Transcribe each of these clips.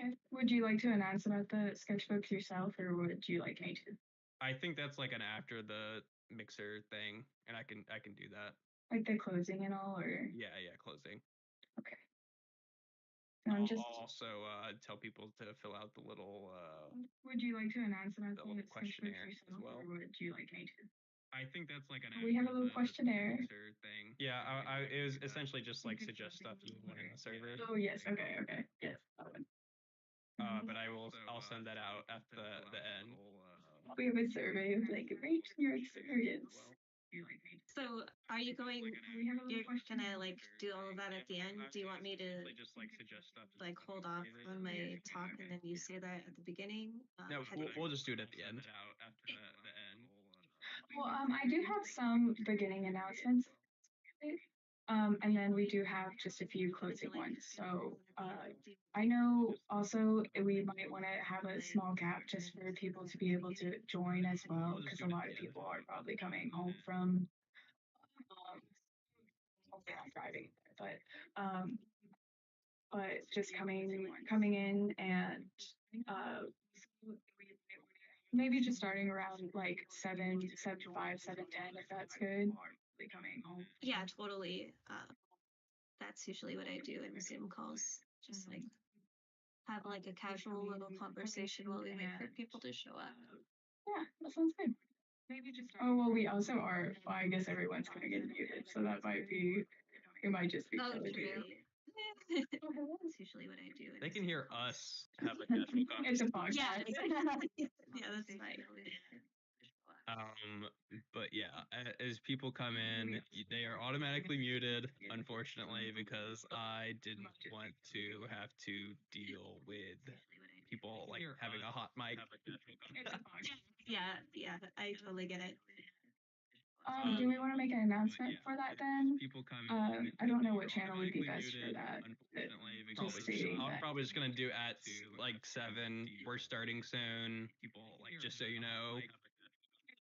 Okay. Would you like to announce about the sketchbooks yourself, or would you like me to? I think that's like an after the mixer thing, and I can do that. Like the closing and all, or? Yeah, closing. Okay. I'll also tell people to fill out the little Would you like to announce about the the little sketchbooks questionnaire as yourself, well. or would you like me to? I think that's like an We have a after little the questionnaire. mixer thing. Yeah, it was essentially just like suggest stuff you want in the server. Oh yes, okay, yes, that one. But I'll send that out at the end. We have a survey of like rate your experience. So are you going? You're gonna like do all of that at the end? Do you want me to just like suggest stuff? Like hold off on my talk and then you say that at the beginning? No, we'll just do it at the end. Well, I do have some beginning announcements. And then we do have just a few closing ones. So I know also we might want to have a small gap just for people to be able to join as well, because a lot of people are probably coming home from, hopefully not driving, but just coming in and maybe just starting around like 7:05, 7:10, if that's good. Yeah, totally. That's usually what I do in Zoom calls. Just like have like a casual little conversation while we wait for people to show up. Yeah, that sounds good. Oh, well, we also are, well, I guess everyone's going to get muted, so that might be, it might just be Oh, true. That's usually what I do. They can hear us have a casual It's a conversation. podcast. Yeah, that's fine. But yeah, as people come in, they are automatically muted, unfortunately, because I didn't want to have to deal with people like having a hot mic. Yeah, I totally get it. Do we want to make an announcement for that then? People come I don't know what channel would be best for that. I'm probably just gonna do at like 7. We're starting soon. Just so you know,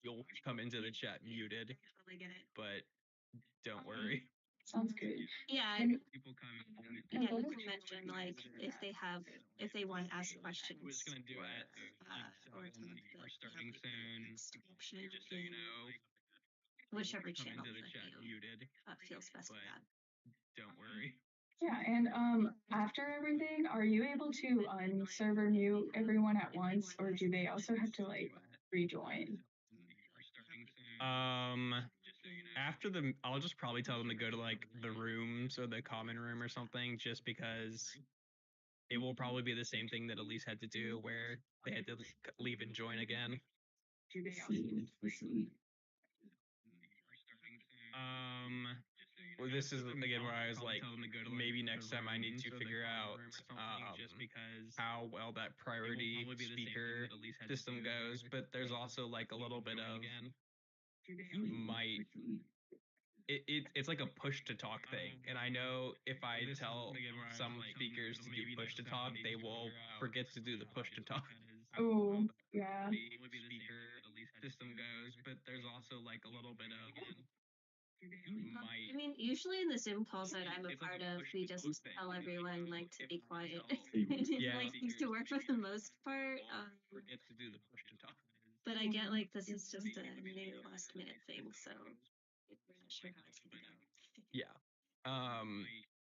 you'll come into the chat muted, but don't worry. Sounds good. Yeah, And people come. Yeah, you can mention like if they want to ask questions. We're just gonna do at or we're starting soon. Just so you know, whichever come channel into the chat muted, feels best for that. Don't worry. yeah, and after everything, are you able to server mute everyone at once, or do they also have to like rejoin? After I'll just probably tell them to go to like the rooms or the common room or something, just because it will probably be the same thing that Elyse had to do, where they had to leave and join again. Well, this is again where I was like, maybe next time I need to figure out how well that priority speaker system goes. But there's also like a little bit of it's like a push to talk thing, and I know if I tell some speakers to do push to talk, they will forget to do the push to talk. Oh, yeah. Speaker system goes, but there's also like a little bit of I mean, usually in the Zoom calls that I'm a part of, we just tell everyone like to be quiet. It like seems to work for the most part. Forget to do the push to talk. But I get like this is just a new last minute thing, so we're not sure how it's gonna go. Yeah.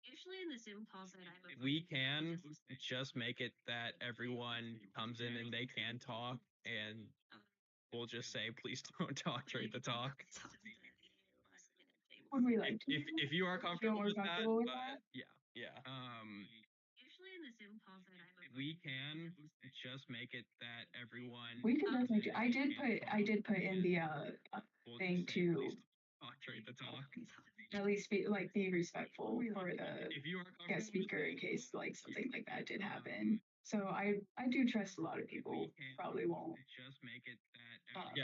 Usually in the Zoom calls that I'm a part we can just make it that everyone comes in and they can talk, and we'll just say, please don't talk during the talk. Would we like to? If you are comfortable with that, yeah. Usually in the Zoom calls that I'm a part we can just make it that everyone. We could definitely do. I did put in the thing to at least be like be respectful for the guest speaker in case like something like that did happen. So I do trust a lot of people probably won't.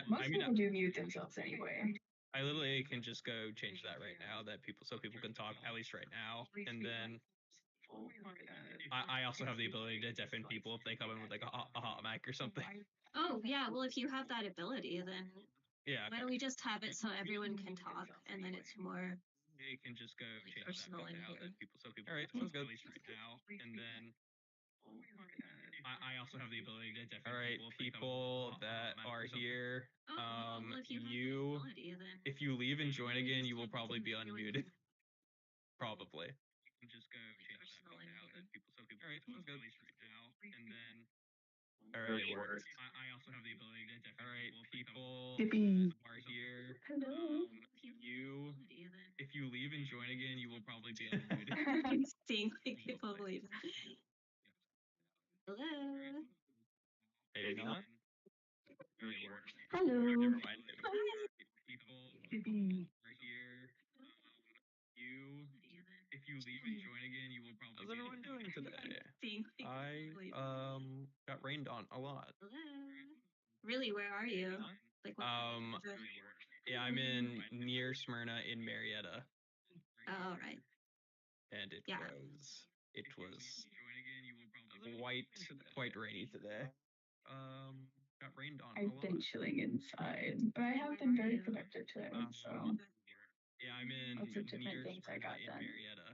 Most people do mute themselves anyway. I literally can just go change that right now, so people can talk at least right now, and then I also have the ability to deafen people if they come in with like a hot mic or something. Oh yeah, well if you have that ability, then yeah. Why don't we just have it so everyone can talk, and then it's more. You can just go change personal that in now here. that people. All right, sounds good. Right now, and then I also have the ability to deafen. All right, people that are here. Well, if you have you, that ability, then if you leave and join again, you will probably be unmuted. Probably. You can just go change that out as people. So people. All right, let's go right now, and then. All right, it worked. I also have the ability to deafen. All right, people Yippee. are here. Hello. You, if you leave and join again, you will probably be unmuted. I'm seeing like people leave. Hello. Maybe not. Really works. Hello. Never mind. People Yippee. are here. You, if you leave and join again, you will probably. How's everyone doing today? Seeing like I people leave. got rained on a lot. Hello. Really, where are you? Like what? Yeah, I'm in near Smyrna in Marietta, Oh, right. and it Yeah. was quite rainy today. Got rained on a I've lot. been chilling inside, but I have been very productive today. So Yeah, I'm in lots of different near things I Smyrna got in done. Marietta.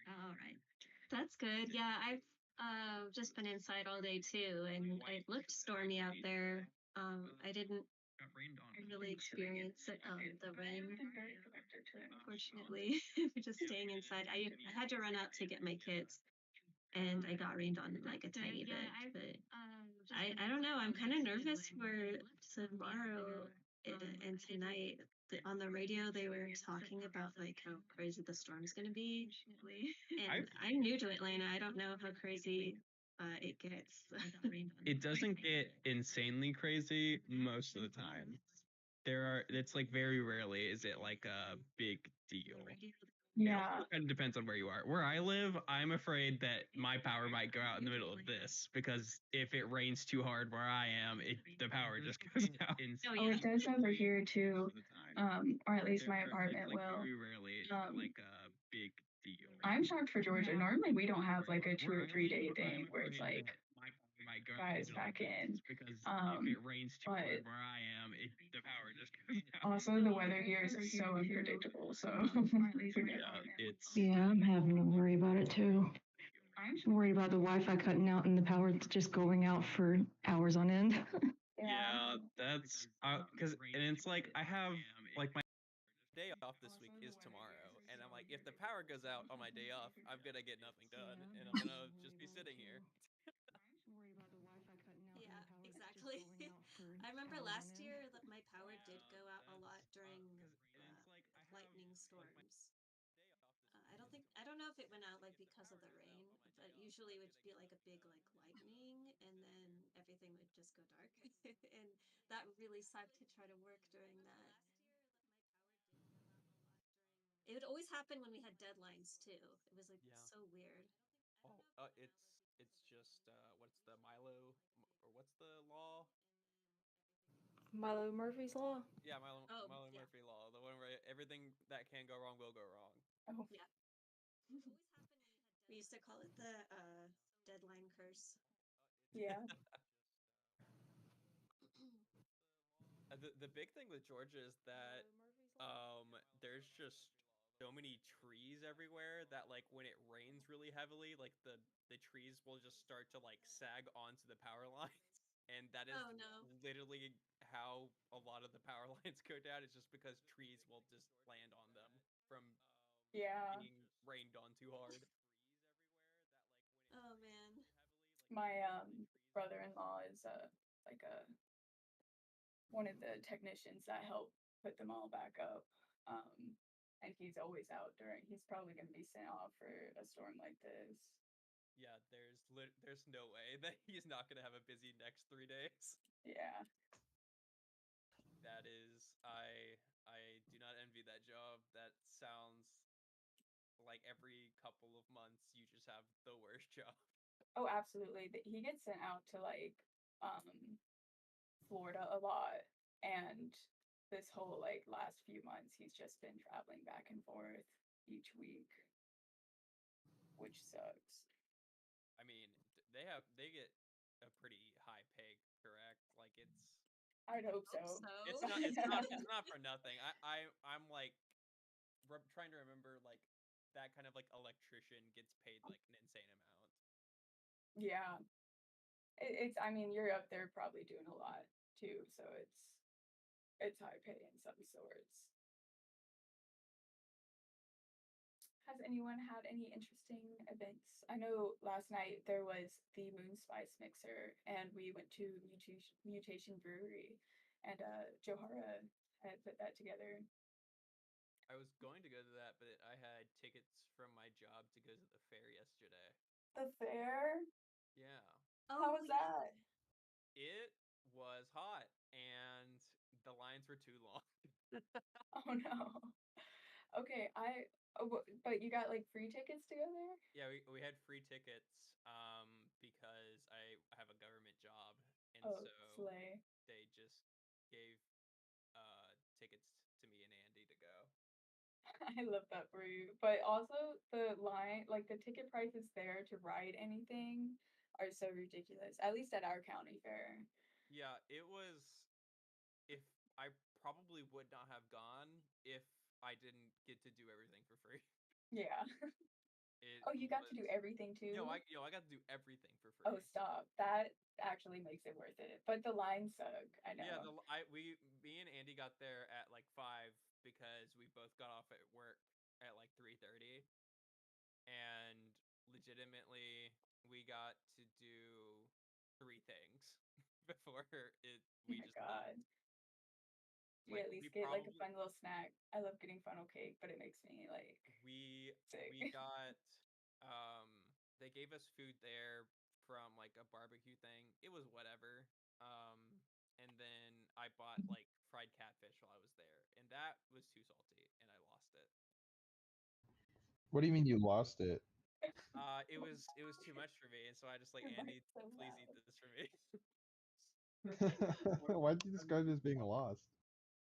All right. That's good. Yeah, I've just been inside all day too, and it looked stormy out there. I didn't Got rained on. really experience the But I rain, have been very productive today. unfortunately. Just staying inside. I had to run out to get my kids, and I got rained on like a tiny bit. But I don't know. I'm kind of nervous for tomorrow and tonight. On the radio, they were talking about like how crazy the storm's gonna be. And I'm new to Atlanta. I don't know how crazy it gets. It doesn't get insanely crazy most of the time. It's like very rarely is it like a big deal. Yeah. It kind of depends on where you are. Where I live, I'm afraid that my power might go out in the middle of this because if it rains too hard where I am, the power just goes out. Oh, it does over here too. Or at least my apartment will. Very rarely is it like a big deal. I'm shocked for Georgia. Normally we don't have like a 2 or 3 day thing where it's like guys back in. Because if it rains too But hard where I am, the power just goes out. also the weather here is so unpredictable. So Yeah, I'm having to worry about it too. I'm worried about the Wi-Fi cutting out and the power just going out for hours on end. Yeah, that's because and it's like I have like my day off this week is tomorrow, and I'm like, if the power goes out on my day off, I'm gonna get nothing done, and I'm gonna just be sitting here. Yeah, exactly. I remember last year that my power did go out a lot during lightning storms. I don't know if it went out like because of the rain, but usually it would be like a big like lightning, and then everything would just go dark, and that really sucked to try to work during that. It would always happen when we had deadlines too. It was like so weird. Oh, it's just what's the Milo or what's the law? Milo Murphy's Law? Yeah, Milo Murphy law, the one where everything that can go wrong will go wrong. Oh. Yeah. We used to call it the deadline curse. Yeah. The big thing with Georgia is that there's just so many trees everywhere that like when it rains really heavily, like the trees will just start to like sag onto the power lines, and that is Oh no. literally how a lot of the power lines go down. It's just because trees will just land on them from being rained on too hard. Oh man. My brother-in-law is like a one of the technicians that help put them all back up. And he's always out during. He's probably going to be sent off for a storm like this. Yeah, there's no way that he's not gonna have a busy next 3 days. Yeah. That is, I do not envy that job. That sounds like every couple of months you just have the worst job. Oh, absolutely. He gets sent out to like Florida a lot, and this whole like last few months he's just been traveling back and forth each week, which sucks. I mean, they get a pretty high pay, correct? Like I'd hope so. it's not for nothing. I'm like trying to remember like that kind of like electrician gets paid like an insane amount. Yeah. It's I mean, you're up there probably doing a lot too, so it's high pay in some sorts. Has anyone had any interesting events? I know last night there was the Moon Spice Mixer, and we went to Mutation Brewery, and Johara had put that together. I was going to go to that, but I had tickets from my job to go to the fair yesterday. The fair? Yeah. How was that? It was hot, and the lines were too long. Oh no. Okay, but you got like free tickets to go there? Yeah, we had free tickets because I have a government job, and Oh, so slay. they just gave tickets to me and Andy to go. I love that for you. But also the line, like the ticket prices there to ride anything are so ridiculous. At least at our county fair. Yeah, it was. If I probably would not have gone if I didn't get to do everything for free. Yeah. It Oh, you got to was. do everything too? I got to do everything for Oh, free. stop. That actually makes it worth it. But the lines suck. I Yeah, know. me and Andy got there at like 5 because we both got off at work at like 3:30, and legitimately we got to do 3 things before it Oh we my just God. left. Do you Like at we least get like a probably fun little snack? I love getting funnel cake, but it makes me like sick. we got um they gave us food there from like a barbecue thing. It was whatever. Um and then I bought like fried catfish while I was there, and that was too salty and I lost it. What do you mean you lost it? It was too much for me, and so I just like, Your Andy, mic's so please eat loud. this for me. Why did you describe it as being lost?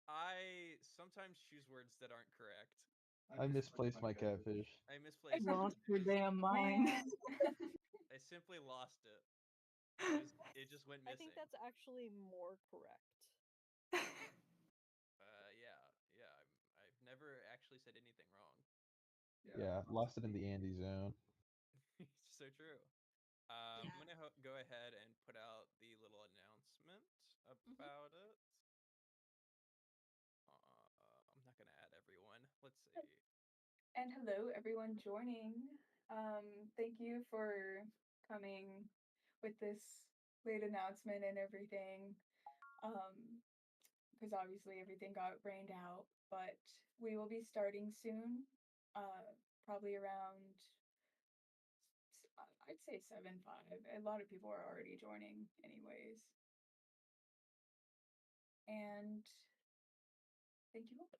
I sometimes choose words that aren't correct. I misplaced my catfish. I misplaced my Lost your catfish. damn mind. Man. I simply lost it. It just went I missing. think that's actually more correct. Yeah, yeah. I've never actually said anything wrong. Yeah, lost it in the Andy zone. So true. Yeah. I'm gonna go ahead and put out the little announcement about it. I'm not gonna add everyone. Let's see. And hello, everyone joining. Thank you for coming with this late announcement and everything. Because obviously everything got rained out, but we will be starting soon. Probably around, I'd say 7-5. A lot of people are already joining, anyways. And thank you all.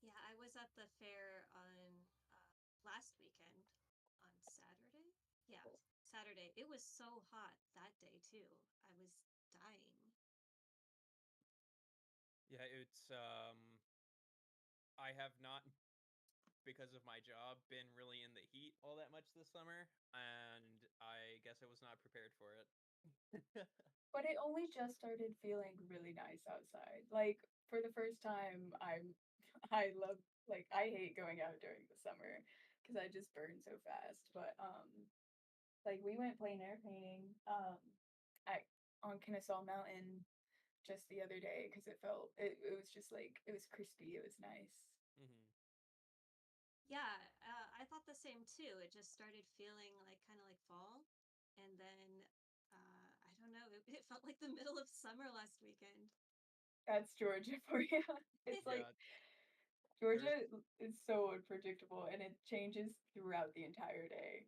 Yeah, I was at the fair on last weekend on Saturday. Yeah, Saturday. It was so hot that day too. I was dying. Yeah, it's I have not, because of my job, been really in the heat all that much this summer, and I guess I was not prepared for it. But it only just started feeling really nice outside. Like for the first time, I love like I hate going out during the summer because I just burn so fast. But like we went plein air painting at on Kennesaw Mountain just the other day because it was just like it was crispy. It was nice. Hmm. Yeah, I thought the same too. It just started feeling like kind of like fall, and then I don't know. It felt like the middle of summer last weekend. That's Georgia for you. It's like Yeah, Georgia there's is so unpredictable and it changes throughout the entire day.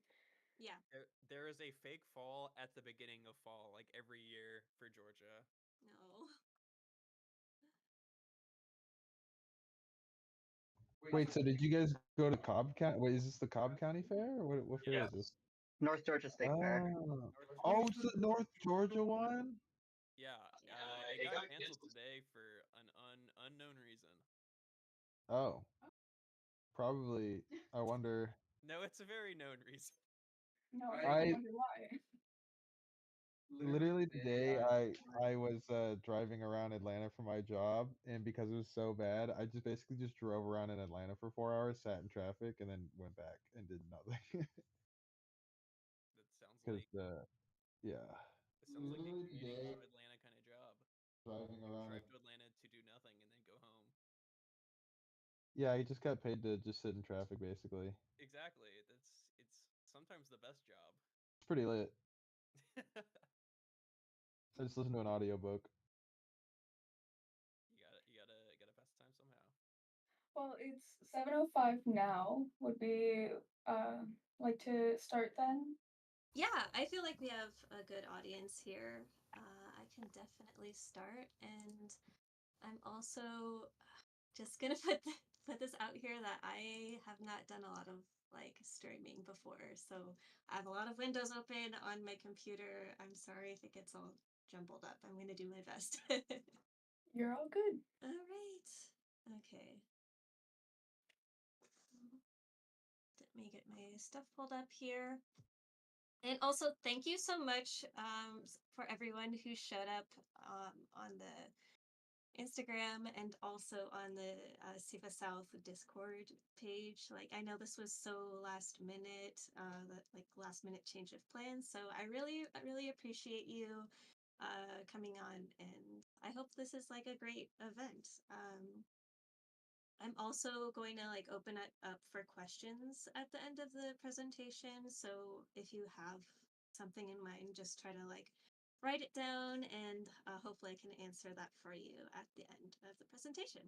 Yeah. there is a fake fall at the beginning of fall, like every year for Georgia. No. Wait, so did you guys go to Cobb County? Wait, is this the Cobb County Fair? Or what fair Yeah. is this? North Georgia State Fair. Oh, it's the North Georgia one? Yeah, Yeah. it got canceled today for an unknown reason. Oh, probably. I wonder. No, it's a very known reason. No, I I wonder why. literally today I was driving around Atlanta for my job, and because it was so bad, I just basically just drove around in Atlanta for 4 hours, sat in traffic, and then went back and did nothing. because like yeah, it sounds like a commuting through Atlanta kind of job. driving around. Drive to Atlanta to do nothing and then go home. Yeah, I just got paid to just sit in traffic basically. Exactly. It's sometimes the best job. It's pretty lit. I just listen to an audiobook. You gotta pass the time somehow. Well, it's 7:05 now. Would we like to start then? Yeah, I feel like we have a good audience here. I can definitely start, and I'm also just gonna put this out here that I have not done a lot of like streaming before, so I have a lot of windows open on my computer. I'm sorry if it gets all jumbled up. I'm gonna do my best. You're all good. All right. Okay. Let me get my stuff pulled up here. And also, thank you so much for everyone who showed up on the Instagram and also on the ASIFA-South Discord page. Like, I know this was so last minute, like last minute change of plans. So I really appreciate you coming on, and I hope this is like a great event. I'm also going to like open it up for questions at the end of the presentation. So if you have something in mind, just try to like write it down, and hopefully I can answer that for you at the end of the presentation.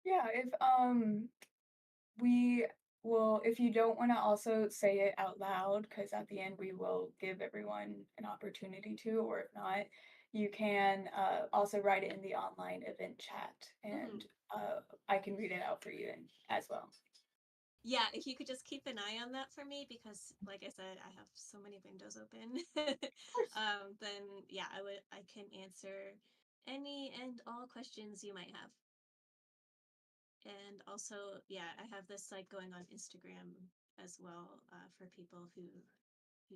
Yeah, if we will, if you don't want to also say it out loud, because at the end we will give everyone an opportunity to, or if not, you can also write it in the online event chat, and I can read it out for you as well. Yeah, if you could just keep an eye on that for me, because like I said, I have so many windows open. Then yeah, I can answer any and all questions you might have. And also, yeah, I have this like going on Instagram as well for people who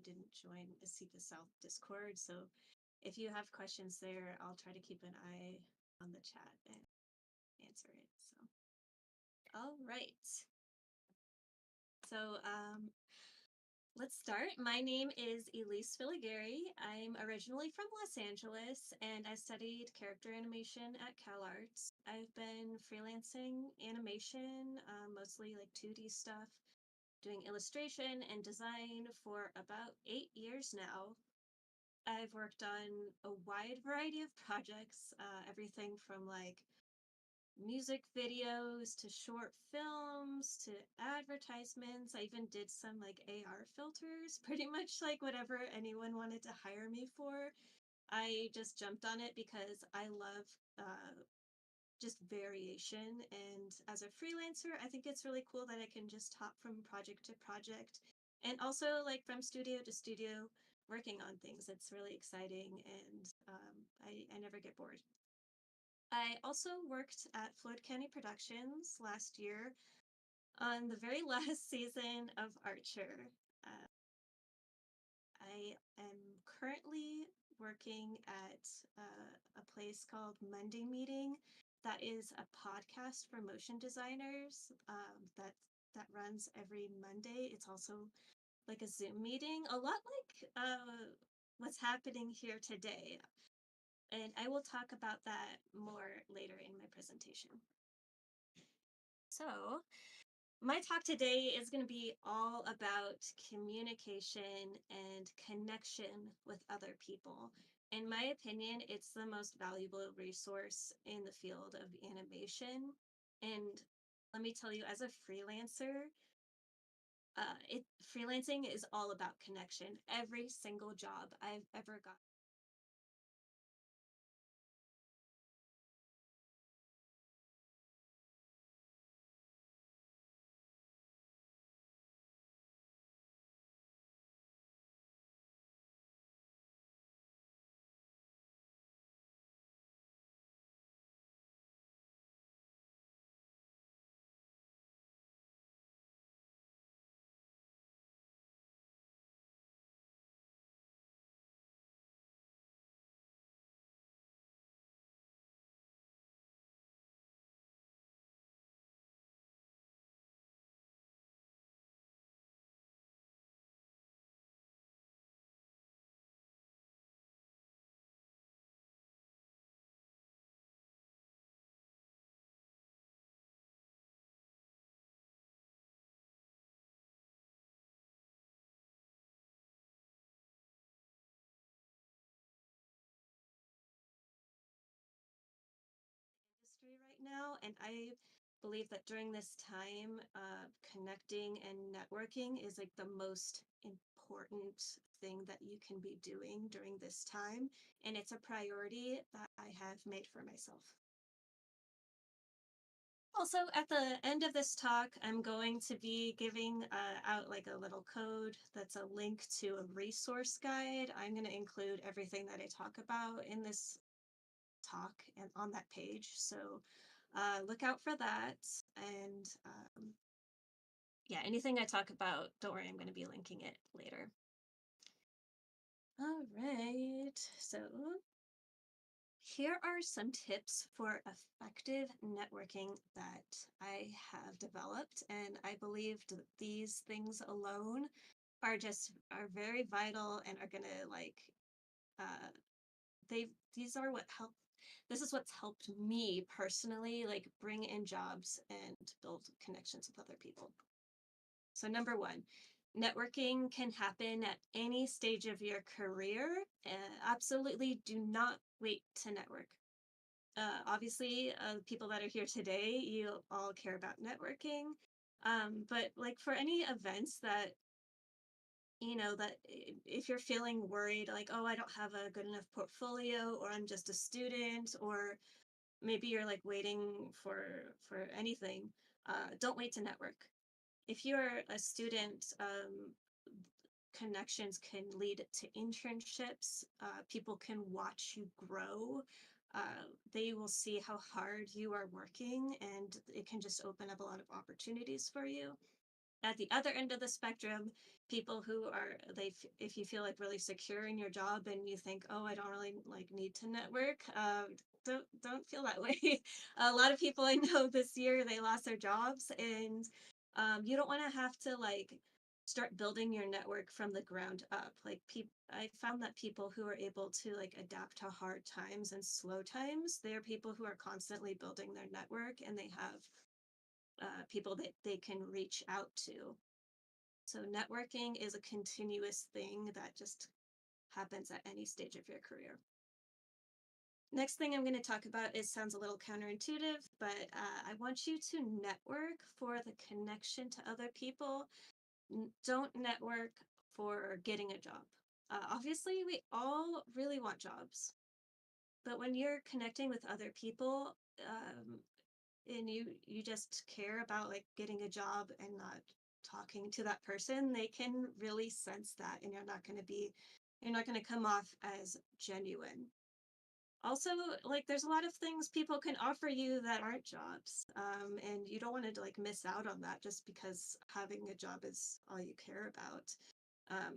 didn't join the ASIFA-South Discord. So if you have questions there, I'll try to keep an eye on the chat and answer it. So, all right. So let's start. My name is Elyse Filigheri. I'm originally from Los Angeles, and I studied character animation at CalArts. I've been freelancing animation, mostly like 2D stuff, doing illustration and design for about 8 years now. I've worked on a wide variety of projects, everything from like music videos to short films to advertisements. I even did some like AR filters, pretty much like whatever anyone wanted to hire me for. I just jumped on it because I love just variation. And as a freelancer, I think it's really cool that I can just hop from project to project and also like from studio to studio working on things. It's really exciting, and I never get bored. I also worked at Floyd County Productions last year on the very last season of Archer. Uh, I am currently working at a place called Monday Meeting. That is a podcast for motion designers that runs every Monday. It's also like a Zoom meeting, a lot like what's happening here today. And I will talk about that more later in my presentation. So, my talk today is going to be all about communication and connection with other people. In my opinion, it's the most valuable resource in the field of animation. And let me tell you, as a freelancer, freelancing is all about connection. Every single job I've ever got now, and I believe that during this time, connecting and networking is like the most important thing that you can be doing during this time, and it's a priority that I have made for myself. Also, at the end of this talk, I'm going to be giving out like a little code that's a link to a resource guide. I'm going to include everything that I talk about in this talk and on that page. So look out for that. And yeah, anything I talk about, don't worry, I'm going to be linking it later. All right. So here are some tips for effective networking that I have developed, and I believe that these things alone are very vital and are gonna like these are what help. This is what's helped me personally like bring in jobs and build connections with other people. So number one, networking can happen at any stage of your career. Absolutely do not wait to network. Obviously, people that are here today, you all care about networking. But like for any events that, that if you're feeling worried, like, oh, I don't have a good enough portfolio, or I'm just a student, or maybe you're like waiting for anything, don't wait to network. If you're a student, connections can lead to internships. People can watch you grow. They will see how hard you are working, and it can just open up a lot of opportunities for you. At the other end of the spectrum, people who are if you feel like really secure in your job and you think, oh, I don't really like need to network, don't feel that way. A lot of people I know this year, they lost their jobs, and you don't want to have to like start building your network from the ground up. Like I found that people who are able to like adapt to hard times and slow times, they're people who are constantly building their network, and they have people that they can reach out to. So networking is a continuous thing that just happens at any stage of your career. Next thing I'm going to talk about sounds a little counterintuitive, but I want you to network for the connection to other people. Don't network for getting a job. Obviously, we all really want jobs, but when you're connecting with other people, and you just care about like getting a job and not talking to that person, they can really sense that, and you're not going to come off as genuine. Also, like there's a lot of things people can offer you that aren't jobs, and you don't want to like miss out on that just because having a job is all you care about. um,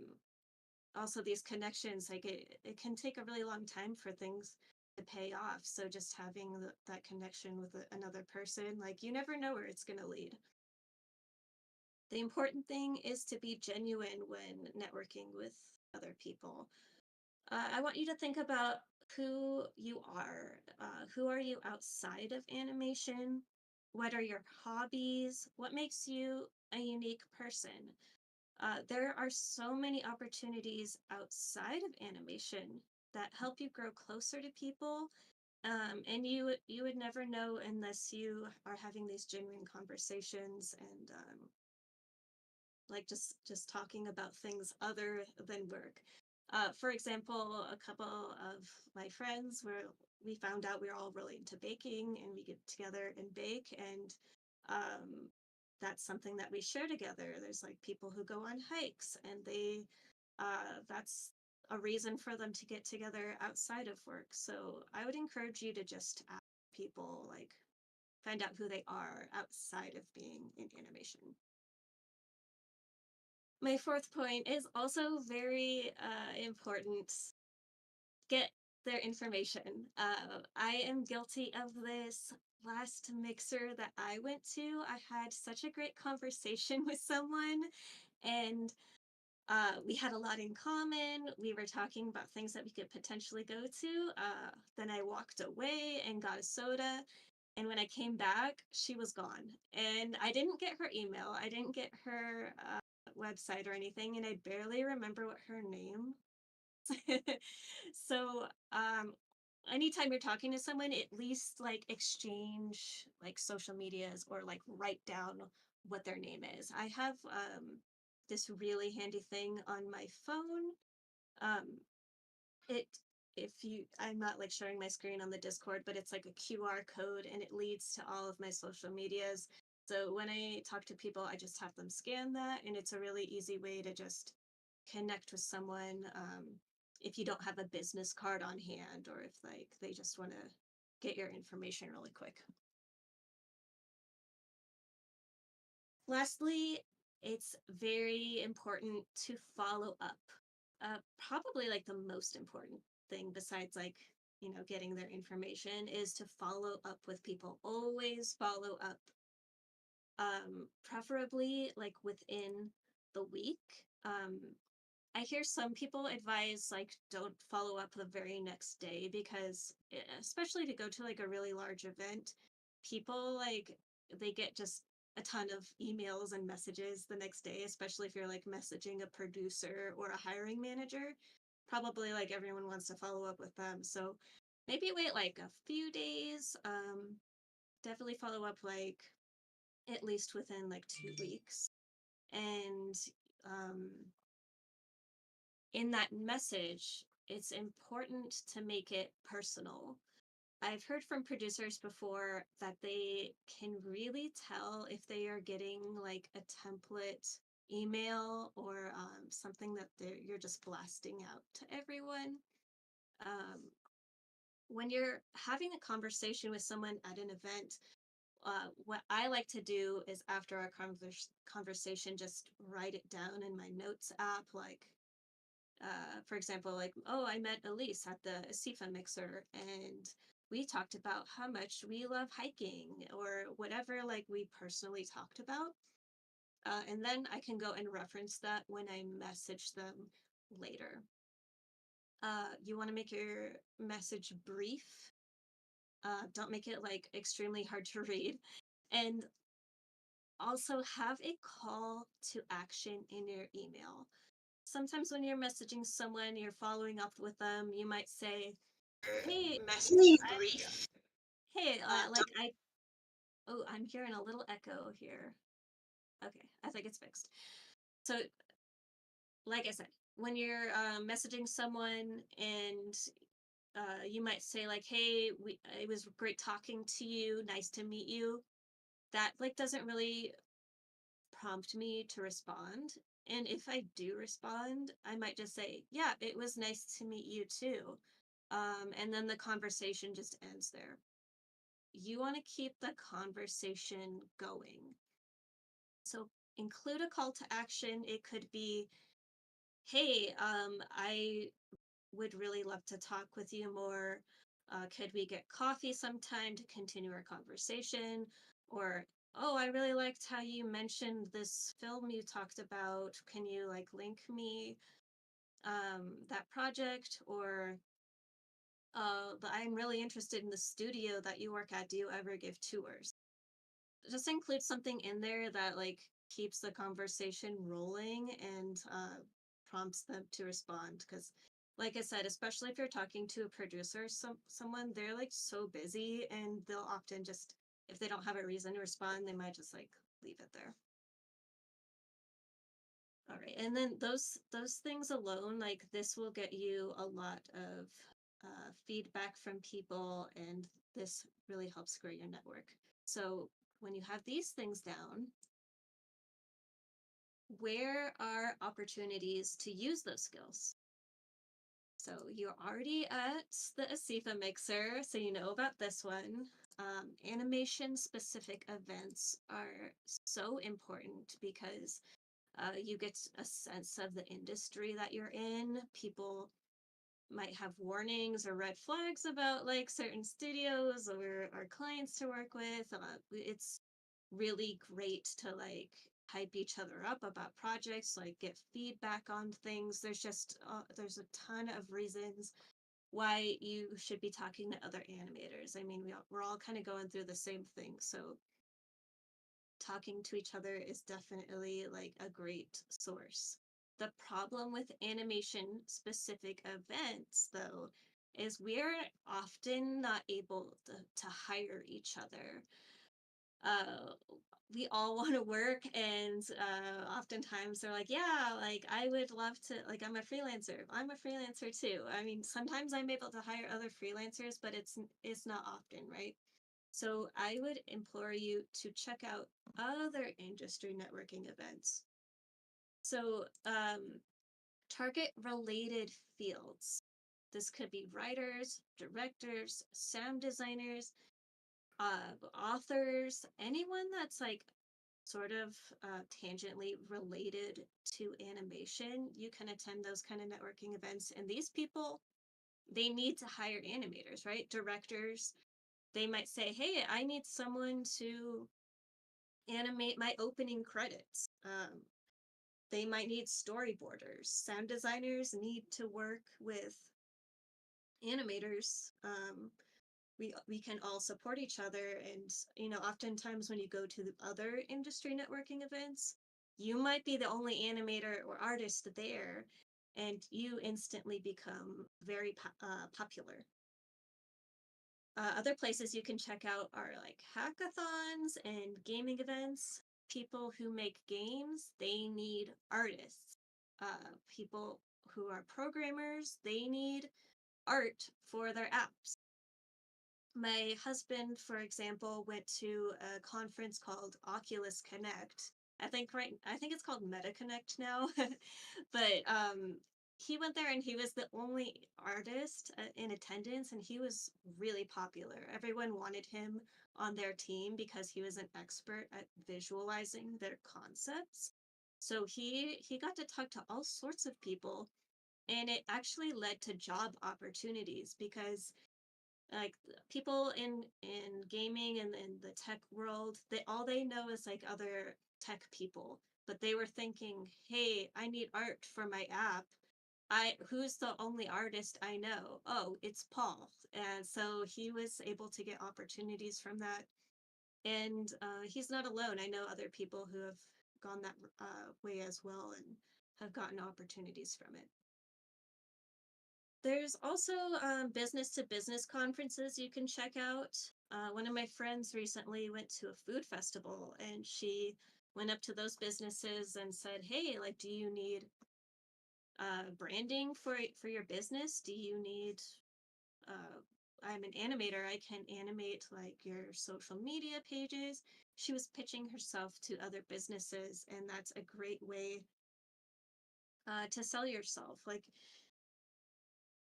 Also, these connections, like it can take a really long time for things to pay off, so just having that connection with another person, like you never know where it's going to lead. The important thing is to be genuine when networking with other people. I want you to think about who you are. Who are you outside of animation? What are your hobbies? What makes you a unique person? There are so many opportunities outside of animation that help you grow closer to people, and you would never know unless you are having these genuine conversations and like just talking about things other than work. For example, a couple of my friends we found out we were all really into baking, and we get together and bake, and that's something that we share together. There's like people who go on hikes, and that's a reason for them to get together outside of work. So I would encourage you to just ask people, like find out who they are outside of being in animation. My fourth point is also very important. Get their information. I am guilty of this. Last mixer that I went to, I had such a great conversation with someone, and we had a lot in common. We were talking about things that we could potentially go to. Then I walked away and got a soda. And when I came back, she was gone. And I didn't get her email. I didn't get her website or anything. And I barely remember what her name. So anytime you're talking to someone, at least like exchange like social medias or like write down what their name is. I have this really handy thing on my phone. Um, it if you I'm not like showing my screen on the Discord, but it's like a QR code and it leads to all of my social medias. So when I talk to people, I just have them scan that, and it's a really easy way to just connect with someone. If you don't have a business card on hand, or if like they just want to get your information really quick. Lastly, it's very important to follow up. Probably like the most important thing besides like, getting their information is to follow up with people. Always follow up. Preferably like within the week. I hear some people advise like don't follow up the very next day because especially to go to like a really large event, people like they get just a ton of emails and messages the next day, especially if you're like messaging a producer or a hiring manager. Probably like everyone wants to follow up with them. So maybe wait like a few days. Definitely follow up like at least within like 2 weeks. And um in that message, it's important to make it personal. I've heard from producers before that they can really tell if they are getting like a template email or something that you're just blasting out to everyone. Um, when you're having a conversation with someone at an event, what I like to do is after our conversation, just write it down in my notes app, like for example, like, oh, I met Elyse at the ASIFA mixer and we talked about how much we love hiking or whatever, like we personally talked about. And then I can go and reference that when I message them later. You want to make your message brief. Don't make it like extremely hard to read. And also have a call to action in your email. Sometimes when you're messaging someone, you're following up with them, you might say, hey, hey, oh, I'm hearing a little echo here. Okay, I think it's fixed. So, like I said, when you're messaging someone and you might say like, hey, it was great talking to you, nice to meet you. That like doesn't really prompt me to respond. And if I do respond, I might just say, yeah, it was nice to meet you too. And then the conversation just ends there. You want to keep the conversation going. So include a call to action. It could be, hey, I would really love to talk with you more. Could we get coffee sometime to continue our conversation? Or, oh, I really liked how you mentioned this film you talked about. Can you like link me that project? Or I'm really interested in the studio that you work at. Do you ever give tours? Just include something in there that like keeps the conversation rolling and prompts them to respond. Because like I said, especially if you're talking to a producer, someone, they're like so busy and they'll often just, if they don't have a reason to respond, they might just like leave it there. All right, and then those things alone, like this will get you a lot of feedback from people, and this really helps grow your network. So when you have these things down, where are opportunities to use those skills? So you're already at the ASIFA mixer, so you know about this one. Animation specific events are so important because you get a sense of the industry that you're in. People might have warnings or red flags about like certain studios or clients to work with. It's really great to like hype each other up about projects, like get feedback on things. There's a ton of reasons why you should be talking to other animators. I mean, we're all kind of going through the same thing, so talking to each other is definitely like a great source. The problem with animation specific events though is we're often not able to hire each other. We all want to work, and oftentimes they're like, yeah, like I would love to, like I'm a freelancer too. I mean, sometimes I'm able to hire other freelancers, but it's not often, right? So I would implore you to check out other industry networking events. So target related fields. This could be writers, directors, sound designers, authors, anyone that's like sort of tangentially related to animation. You can attend those kind of networking events. And these people, they need to hire animators, right? Directors, they might say, hey, I need someone to animate my opening credits. They might need storyboarders. Sound designers need to work with animators. We can all support each other, and oftentimes when you go to the other industry networking events, you might be the only animator or artist there, and you instantly become very popular. Other places you can check out are like hackathons and gaming events. People who make games, they need artists. People who are programmers, they need art for their apps. My husband, for example, went to a conference called Oculus Connect. I think it's called Meta Connect now. But he went there and he was the only artist in attendance, and he was really popular. Everyone wanted him on their team because he was an expert at visualizing their concepts. So he got to talk to all sorts of people, and it actually led to job opportunities because like people in gaming and in the tech world, they know is like other tech people, but they were thinking, hey, I need art for my app. Who's the only artist I know? Oh, it's Paul. And so he was able to get opportunities from that. And he's not alone. I know other people who have gone that way as well and have gotten opportunities from it. There's also business to business conferences you can check out. One of my friends recently went to a food festival, and she went up to those businesses and said, hey, like, do you need branding for your business? Do you need I'm an animator, I can animate like your social media pages. She was pitching herself to other businesses, and that's a great way to sell yourself. Like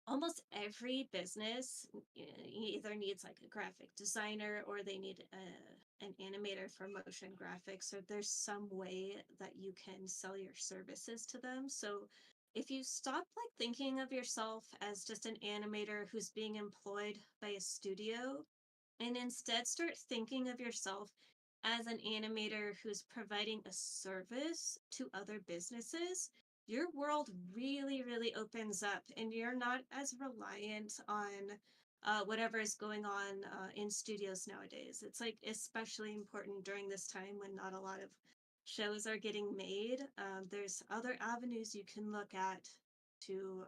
almost every business either needs like a graphic designer, or they need an animator for motion graphics, or there's some way that you can sell your services to them. So if you stop like thinking of yourself as just an animator who's being employed by a studio, and instead start thinking of yourself as an animator who's providing a service to other businesses, your world really, really opens up, and you're not as reliant on whatever is going on in studios nowadays. It's like especially important during this time when not a lot of shows are getting made. There's other avenues you can look at to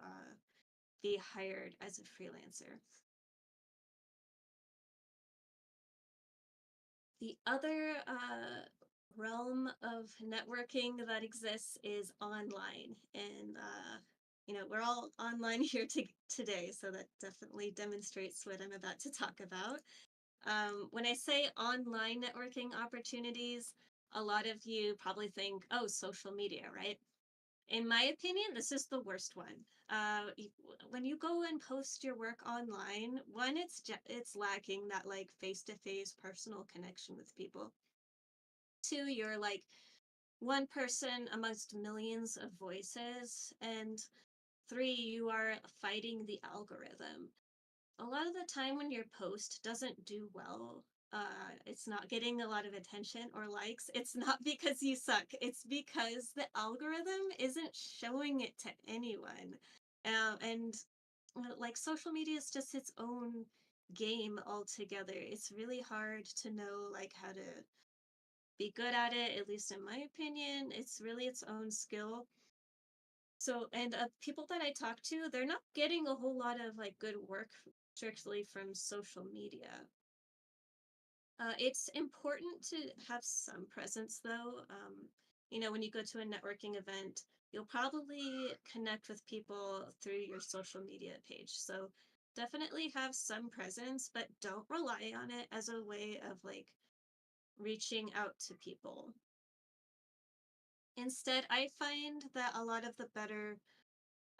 be hired as a freelancer. The other realm of networking that exists is online. And, we're all online here today, so that definitely demonstrates what I'm about to talk about. When I say online networking opportunities, a lot of you probably think, oh, social media, right? In my opinion, this is the worst one. When you go and post your work online, one, it's lacking that like face-to-face personal connection with people. Two, you're like one person amongst millions of voices. And three, you are fighting the algorithm. A lot of the time when your post doesn't do well, it's not getting a lot of attention or likes, it's not because you suck, it's because the algorithm isn't showing it to anyone. And like social media is just its own game altogether. It's really hard to know like how to be good at it, at least in my opinion. It's really its own skill. So, and people that I talk to, they're not getting a whole lot of like good work strictly from social media. It's important to have some presence though. When you go to a networking event, you'll probably connect with people through your social media page. So definitely have some presence, but don't rely on it as a way of like reaching out to people. Instead, I find that a lot of the better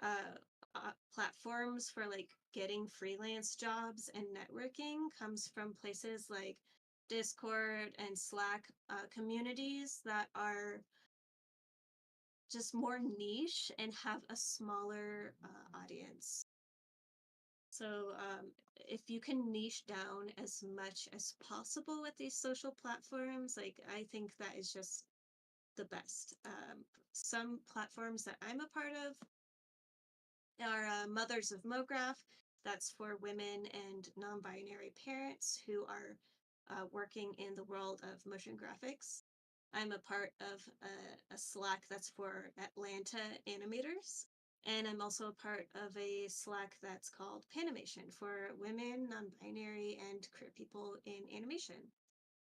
uh, platforms for like getting freelance jobs and networking comes from places like Discord and Slack communities that are just more niche and have a smaller audience. So if you can niche down as much as possible with these social platforms, like I think that is just the best. Some platforms that I'm a part of are Mothers of MoGraph. That's for women and non binary parents who are working in the world of motion graphics. I'm a part of a Slack that's for Atlanta animators. And I'm also a part of a Slack that's called Panimation for women, non binary, and queer people in animation.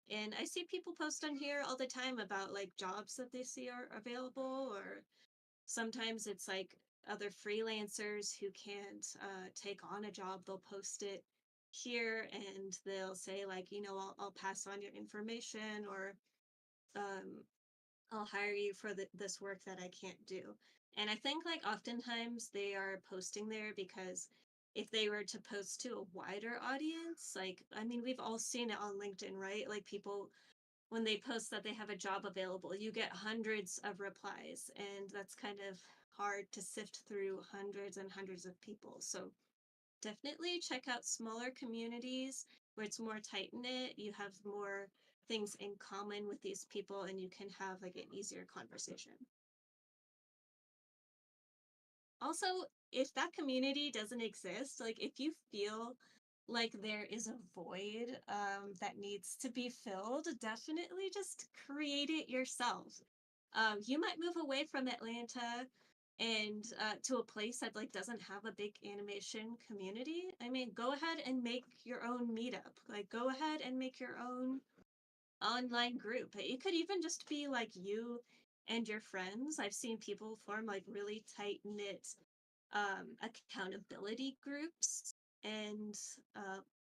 And I see people post on here all the time about like jobs that they see are available, or sometimes it's like other freelancers who can't take on a job. They'll post it here and they'll say like, I'll pass on your information, or um, I'll hire you for this work that I can't do. And I think like oftentimes they are posting there because if they were to post to a wider audience, like, I mean, we've all seen it on LinkedIn, right? Like people, when they post that they have a job available, you get hundreds of replies, and that's kind of hard to sift through hundreds and hundreds of people. So definitely check out smaller communities where it's more tight knit. You have more things in common with these people, and you can have like an easier conversation. Also, if that community doesn't exist, like if you feel like there is a void that needs to be filled, definitely just create it yourself. You might move away from Atlanta and to a place that like doesn't have a big animation community. I mean, go ahead and make your own meetup. Like, go ahead and make your own online group. It could even just be like you and your friends. I've seen people form like really tight knit accountability groups, and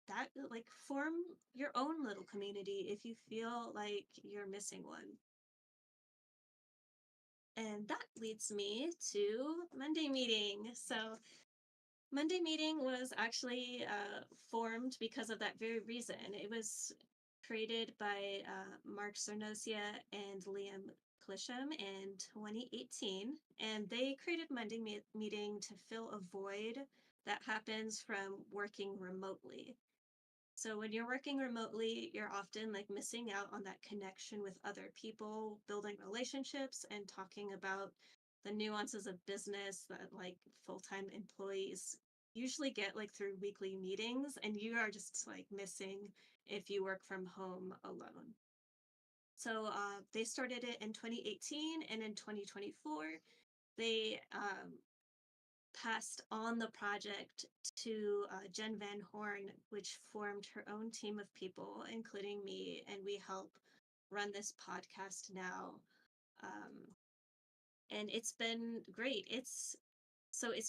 that like form your own little community if you feel like you're missing one. And that leads me to Monday meeting. So Monday meeting was actually formed because of that very reason. It was created by Mark Cernosia and Liam Clisham in 2018, and they created Monday meeting to fill a void that happens from working remotely. So when you're working remotely, you're often like missing out on that connection with other people, building relationships, and talking about the nuances of business that like full-time employees usually get like through weekly meetings, and you are just like missing if you work from home alone. So they started it in 2018, and in 2024, they passed on the project to Jen Van Horn, which formed her own team of people, including me, and we help run this podcast now. Um, and it's been great. It's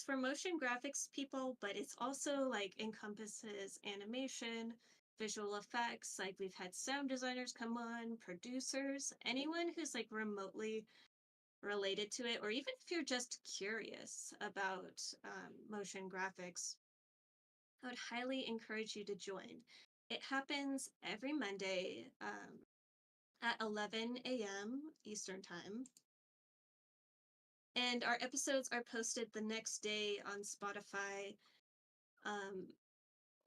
for motion graphics people, but it's also like encompasses animation, visual effects. Like we've had sound designers come on, producers, anyone who's like remotely related to it, or even if you're just curious about motion graphics, I would highly encourage you to join. It happens every Monday at 11 a.m. Eastern Time. And our episodes are posted the next day on Spotify, um,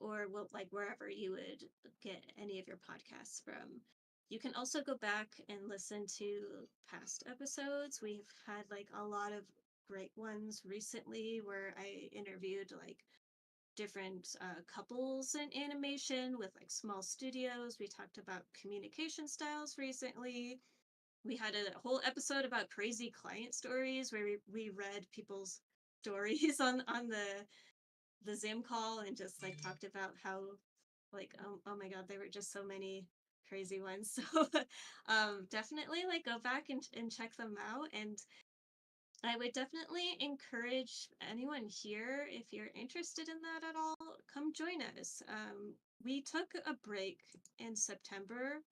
or like wherever you would get any of your podcasts from. You can also go back and listen to past episodes. We've had like a lot of great ones recently where I interviewed like different couples in animation with like small studios. We talked about communication styles recently. we had a whole episode about crazy client stories where we read people's stories on the Zoom call and just like talked about how like oh my god, there were just so many crazy ones. So definitely like go back and check them out. And I would definitely encourage anyone here, if you're interested in that at all, come join us. We took a break in September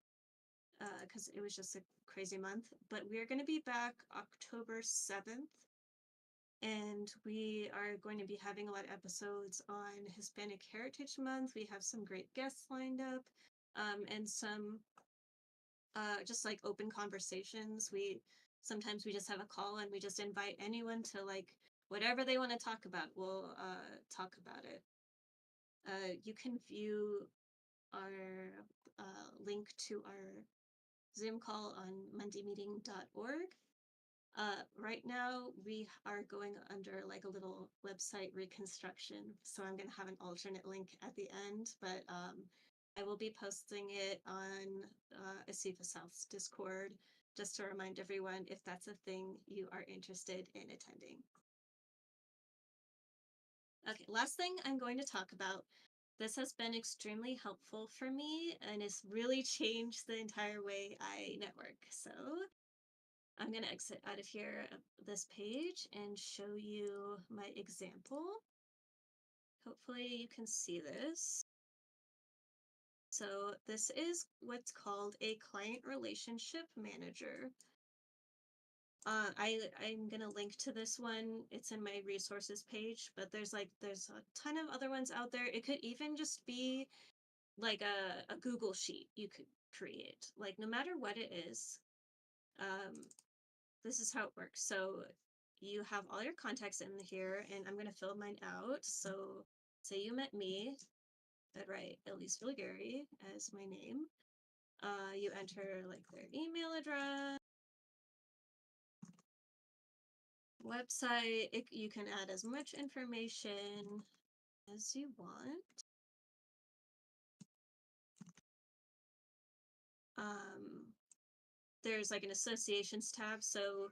because it was just a crazy month, but we're going to be back October 7th. And we are going to be having a lot of episodes on Hispanic Heritage Month. We have some great guests lined up, and some just like open conversations. Sometimes we just have a call and we just invite anyone to like whatever they want to talk about. We'll talk about it. You can view our link to our Zoom call on mondaymeeting.org. Right now we are going under like a little website reconstruction, so I'm going to have an alternate link at the end, but I will be posting it on ASIFA-South's Discord just to remind everyone if that's a thing you are interested in attending. Okay, last thing I'm going to talk about. This has been extremely helpful for me and has really changed the entire way I network. So I'm going to exit out of here, this page, and show you my example. Hopefully you can see this. So this is what's called a client relationship manager. I'm going to link to this one. It's in my resources page, but there's a ton of other ones out there. It could even just be like a Google sheet you could create, like no matter what it is. This is how it works. So you have all your contacts in here, and I'm going to fill mine out. So say you met me, I'd write Elyse Filigheri as my name. You enter like their email address, website. You can add as much information as you want. There's like an associations tab. So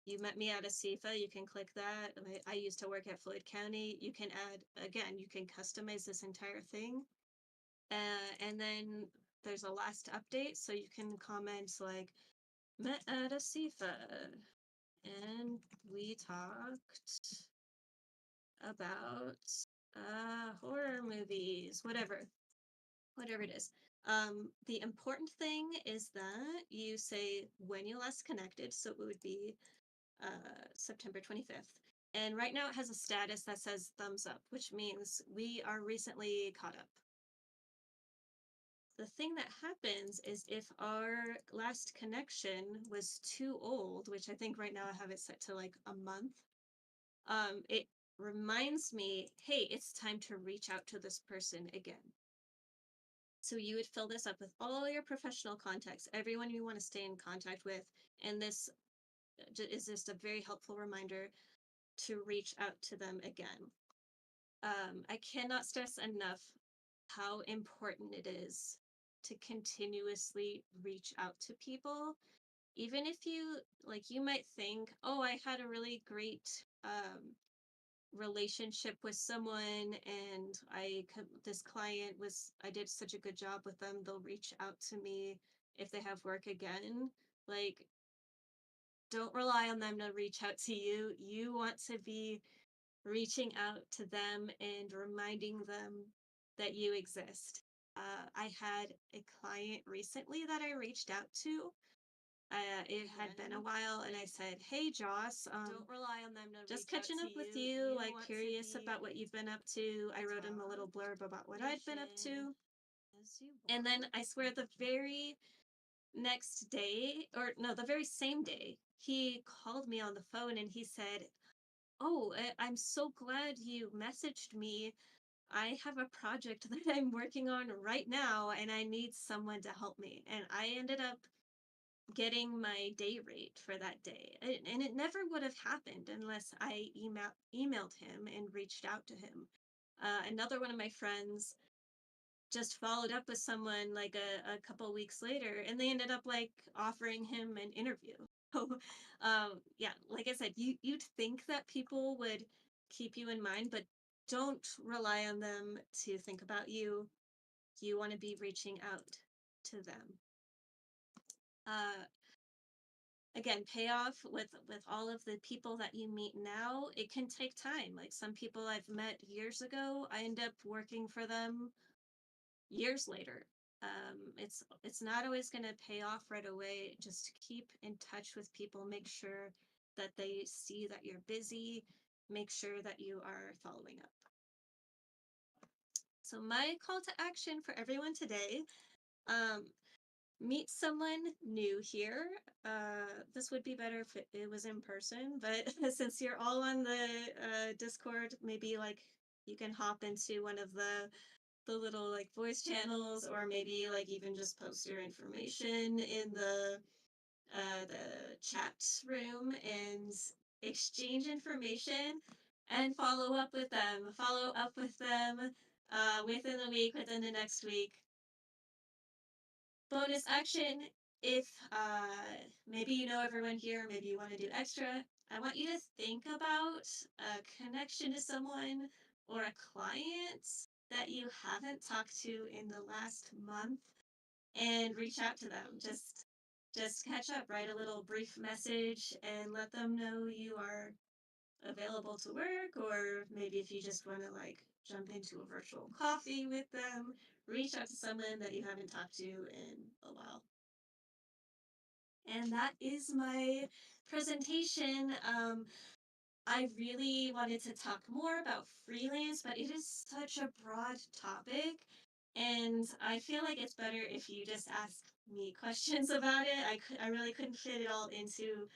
you met me at ASIFA, you can click that. I used to work at Floyd County. You can add, again, you can customize this entire thing. And then there's a last update, so you can comment like, met at ASIFA, and we talked about horror movies, whatever it is. The important thing is that you say when you last connected, so it would be September 25th. And right now it has a status that says thumbs up, which means we are recently caught up. The thing that happens is if our last connection was too old, which I think right now I have it set to like a month, it reminds me, hey, it's time to reach out to this person again. So you would fill this up with all your professional contacts, everyone you want to stay in contact with, and this is just a very helpful reminder to reach out to them again. I cannot stress enough how important it is to continuously reach out to people. Even if you might think, oh, I had a really great relationship with someone, and this client I did such a good job with them, they'll reach out to me if they have work again. Like, don't rely on them to reach out to you. You want to be reaching out to them and reminding them that you exist. I had a client recently that I reached out to. It had been a while, and I said, "Hey, Joss, Don't rely on them to just reach out catching to up with you. you. You Like, want to curious be about what you've been up to." I wrote him a little blurb about what I'd been up to, as you and then want. I swear the very next day, or no, the very same day, he called me on the phone and he said, "Oh, I'm so glad you messaged me. I have a project that I'm working on right now and I need someone to help me." And I ended up getting my day rate for that day. And it never would have happened unless I emailed him and reached out to him. Another one of my friends just followed up with someone like a couple weeks later, and they ended up like offering him an interview. So, yeah, like I said, you'd think that people would keep you in mind, but don't rely on them to think about you. You want to be reaching out to them. Again, payoff with all of the people that you meet now, it can take time. Like some people I've met years ago, I end up working for them years later. It's not always going to pay off right away. Just keep in touch with people. Make sure that they see that you're busy. Make sure that you are following up. So my call to action for everyone today, meet someone new here. This would be better if it was in person, but since you're all on the Discord, maybe like you can hop into one of the little like voice channels, or maybe like even just post your information in the chat room and exchange information and follow up with them. Follow up with them within the week, within the next week. Bonus action, if maybe you know everyone here, maybe you want to do extra, I want you to think about a connection to someone or a client that you haven't talked to in the last month and reach out to them. Just catch up, write a little brief message and let them know you are available to work, or maybe if you just want to like jump into a virtual coffee with them, reach out to someone that you haven't talked to in a while. And that is my presentation. I really wanted to talk more about freelance, but it is such a broad topic. And I feel like it's better if you just ask me questions about it. I really couldn't fit it all into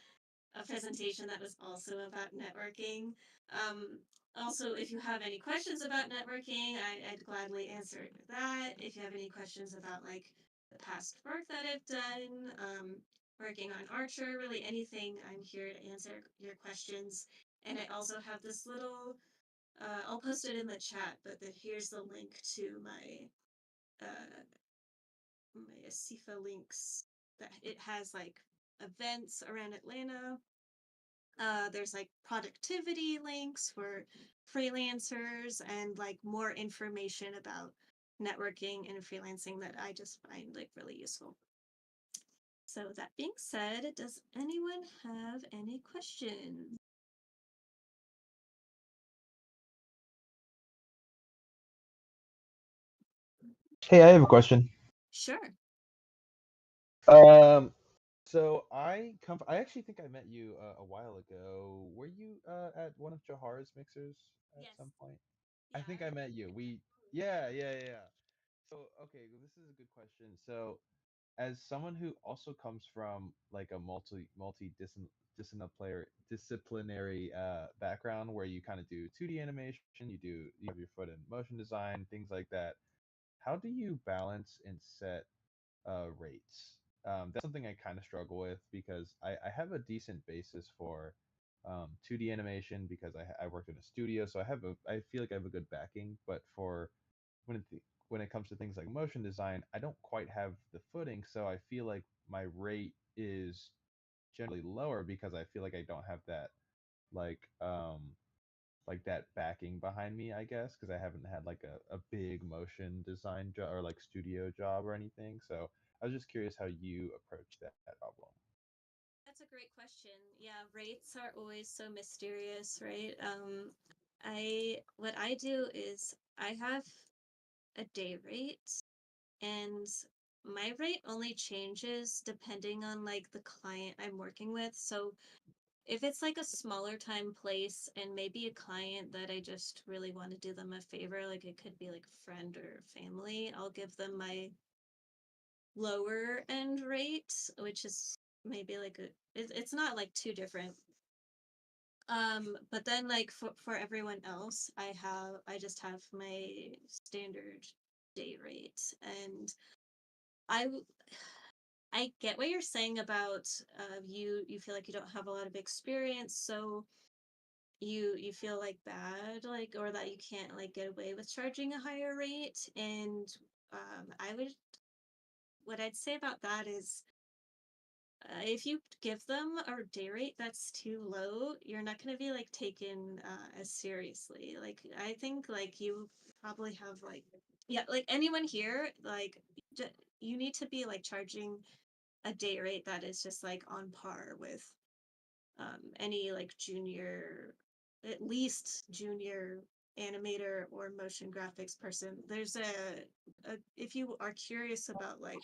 a presentation that was also about networking. Also, if you have any questions about networking, I'd gladly answer that. If you have any questions about like the past work that I've done, working on Archer, really anything, I'm here to answer your questions. And I also have this little, I'll post it in the chat, but here's the link to my ASIFA links. That it has like events around Atlanta. There's like productivity links for freelancers and like more information about networking and freelancing that I just find like really useful. So that being said, does anyone have any questions? Hey, I have a question. Sure. So I actually think I met you a while ago. Were you at one of Jahar's mixers at Yes. some point? I Yeah. think I met you. Yeah. So okay, well, this is a good question. So as someone who also comes from like a disciplinary background where you kind of do 2D animation, you have your foot in motion design, things like that. How do you balance and set rates? That's something I kind of struggle with because I have a decent basis for 2D animation because I worked in a studio, so I feel like I have a good backing. But for when it when it comes to things like motion design, I don't quite have the footing, so I feel like my rate is generally lower because I feel like I don't have that like that backing behind me, I guess, because I haven't had like a big motion design job or like studio job or anything. So I was just curious how you approach that problem. That's a great question. Yeah, rates are always so mysterious, right? What I do is I have a day rate, and my rate only changes depending on like the client I'm working with. So if it's like a smaller time place and maybe a client that I just really want to do them a favor, like it could be like a friend or family, I'll give them my lower end rate, which is maybe like it's not like too different. But then like for everyone else, I just have my standard day rate. And I I get what you're saying about you feel like you don't have a lot of experience, so you feel like bad, like, or that you can't like get away with charging a higher rate. And I would what I'd say about that is, if you give them a day rate that's too low, you're not going to be like taken as seriously. Like, I think like you probably have like, yeah, like anyone here, like you need to be like charging a day rate that is just like on par with any like junior, at least junior animator or motion graphics person. There's if you are curious about like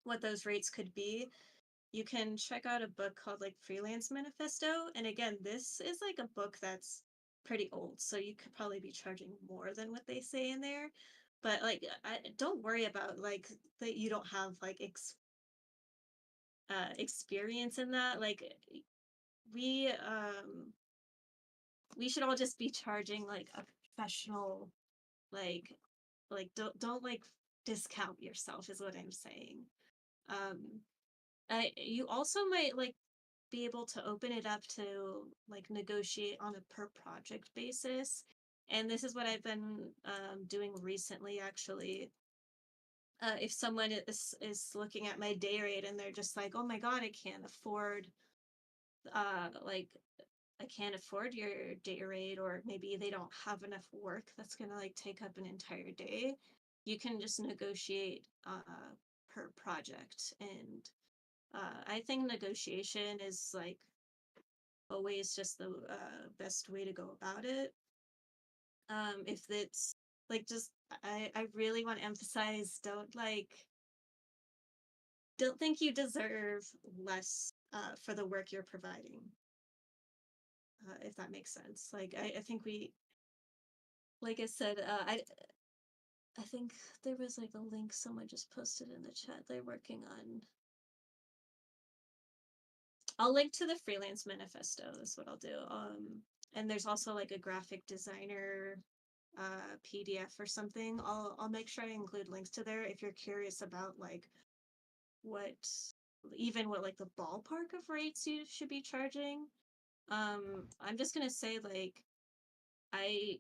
what those rates could be, you can check out a book called like Freelance Manifesto. And again, this is like a book that's pretty old, so you could probably be charging more than what they say in there. But like, don't worry about like that you don't have like experience in that. Like, we um we should all just be charging like a professional, like don't like discount yourself is what I'm saying. um you also might like be able to open it up to like negotiate on a per project basis. And this is what I've been doing recently, actually. If someone is looking at my day rate and they're just like, oh my god, like I can't afford your day rate, or maybe they don't have enough work that's gonna like take up an entire day, you can just negotiate per project. And I think negotiation is like always just the best way to go about it. If it's like, just I really want to emphasize, don't think you deserve less for the work you're providing. If that makes sense. Like, I think we, like I said, I think there was like a link someone just posted in the chat. They're working on. I'll link to the Freelance Manifesto. That's what I'll do. And there's also like a graphic designer PDF or something. I'll make sure I include links to there if you're curious about like what what like the ballpark of rates you should be charging. I'm just gonna say, like, I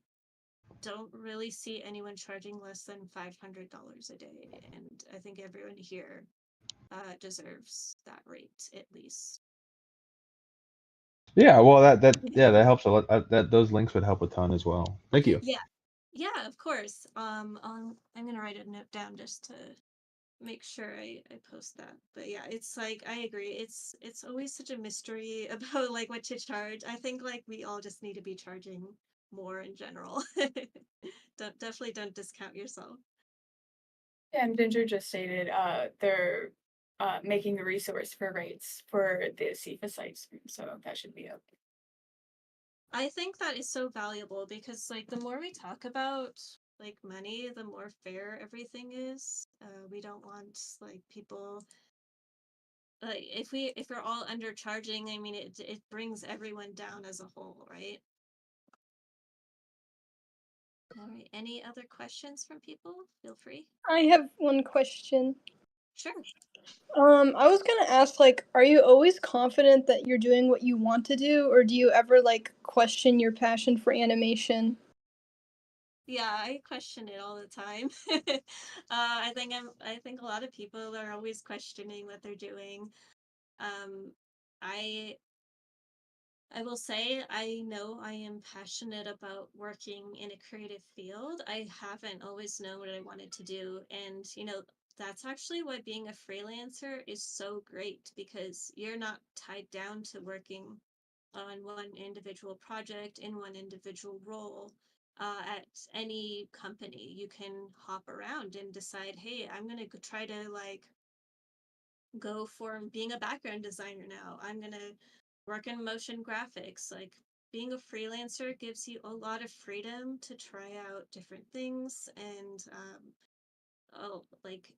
don't really see anyone charging less than $500 a day, and I think everyone here deserves that rate at least. Yeah, well, that helps a lot. That those links would help a ton as well. Thank you. Yeah, of course. I'm gonna write a note down just to make sure I post that. But yeah, it's like, I agree. It's always such a mystery about like what to charge. I think like we all just need to be charging more in general. Definitely don't discount yourself. Yeah, and Ginger just stated they're making a resource for rates for the ASIFA site soon, so that should be up. I think that is so valuable because like the more we talk about like money, the more fair everything is. We don't want like people, like, if we're all undercharging, I mean, it brings everyone down as a whole, right? All right. Any other questions from people? Feel free. I have one question. Sure. I was gonna ask, like, are you always confident that you're doing what you want to do, or do you ever like question your passion for animation? Yeah, I question it all the time. I think a lot of people are always questioning what they're doing. I I will say, I know I am passionate about working in a creative field. I haven't always known what I wanted to do. And, that's actually why being a freelancer is so great, because you're not tied down to working on one individual project in one individual role at any company. You can hop around and decide, hey, I'm going to try to like go for being a background designer now. I'm going to work in motion graphics. Like, being a freelancer gives you a lot of freedom to try out different things. And like,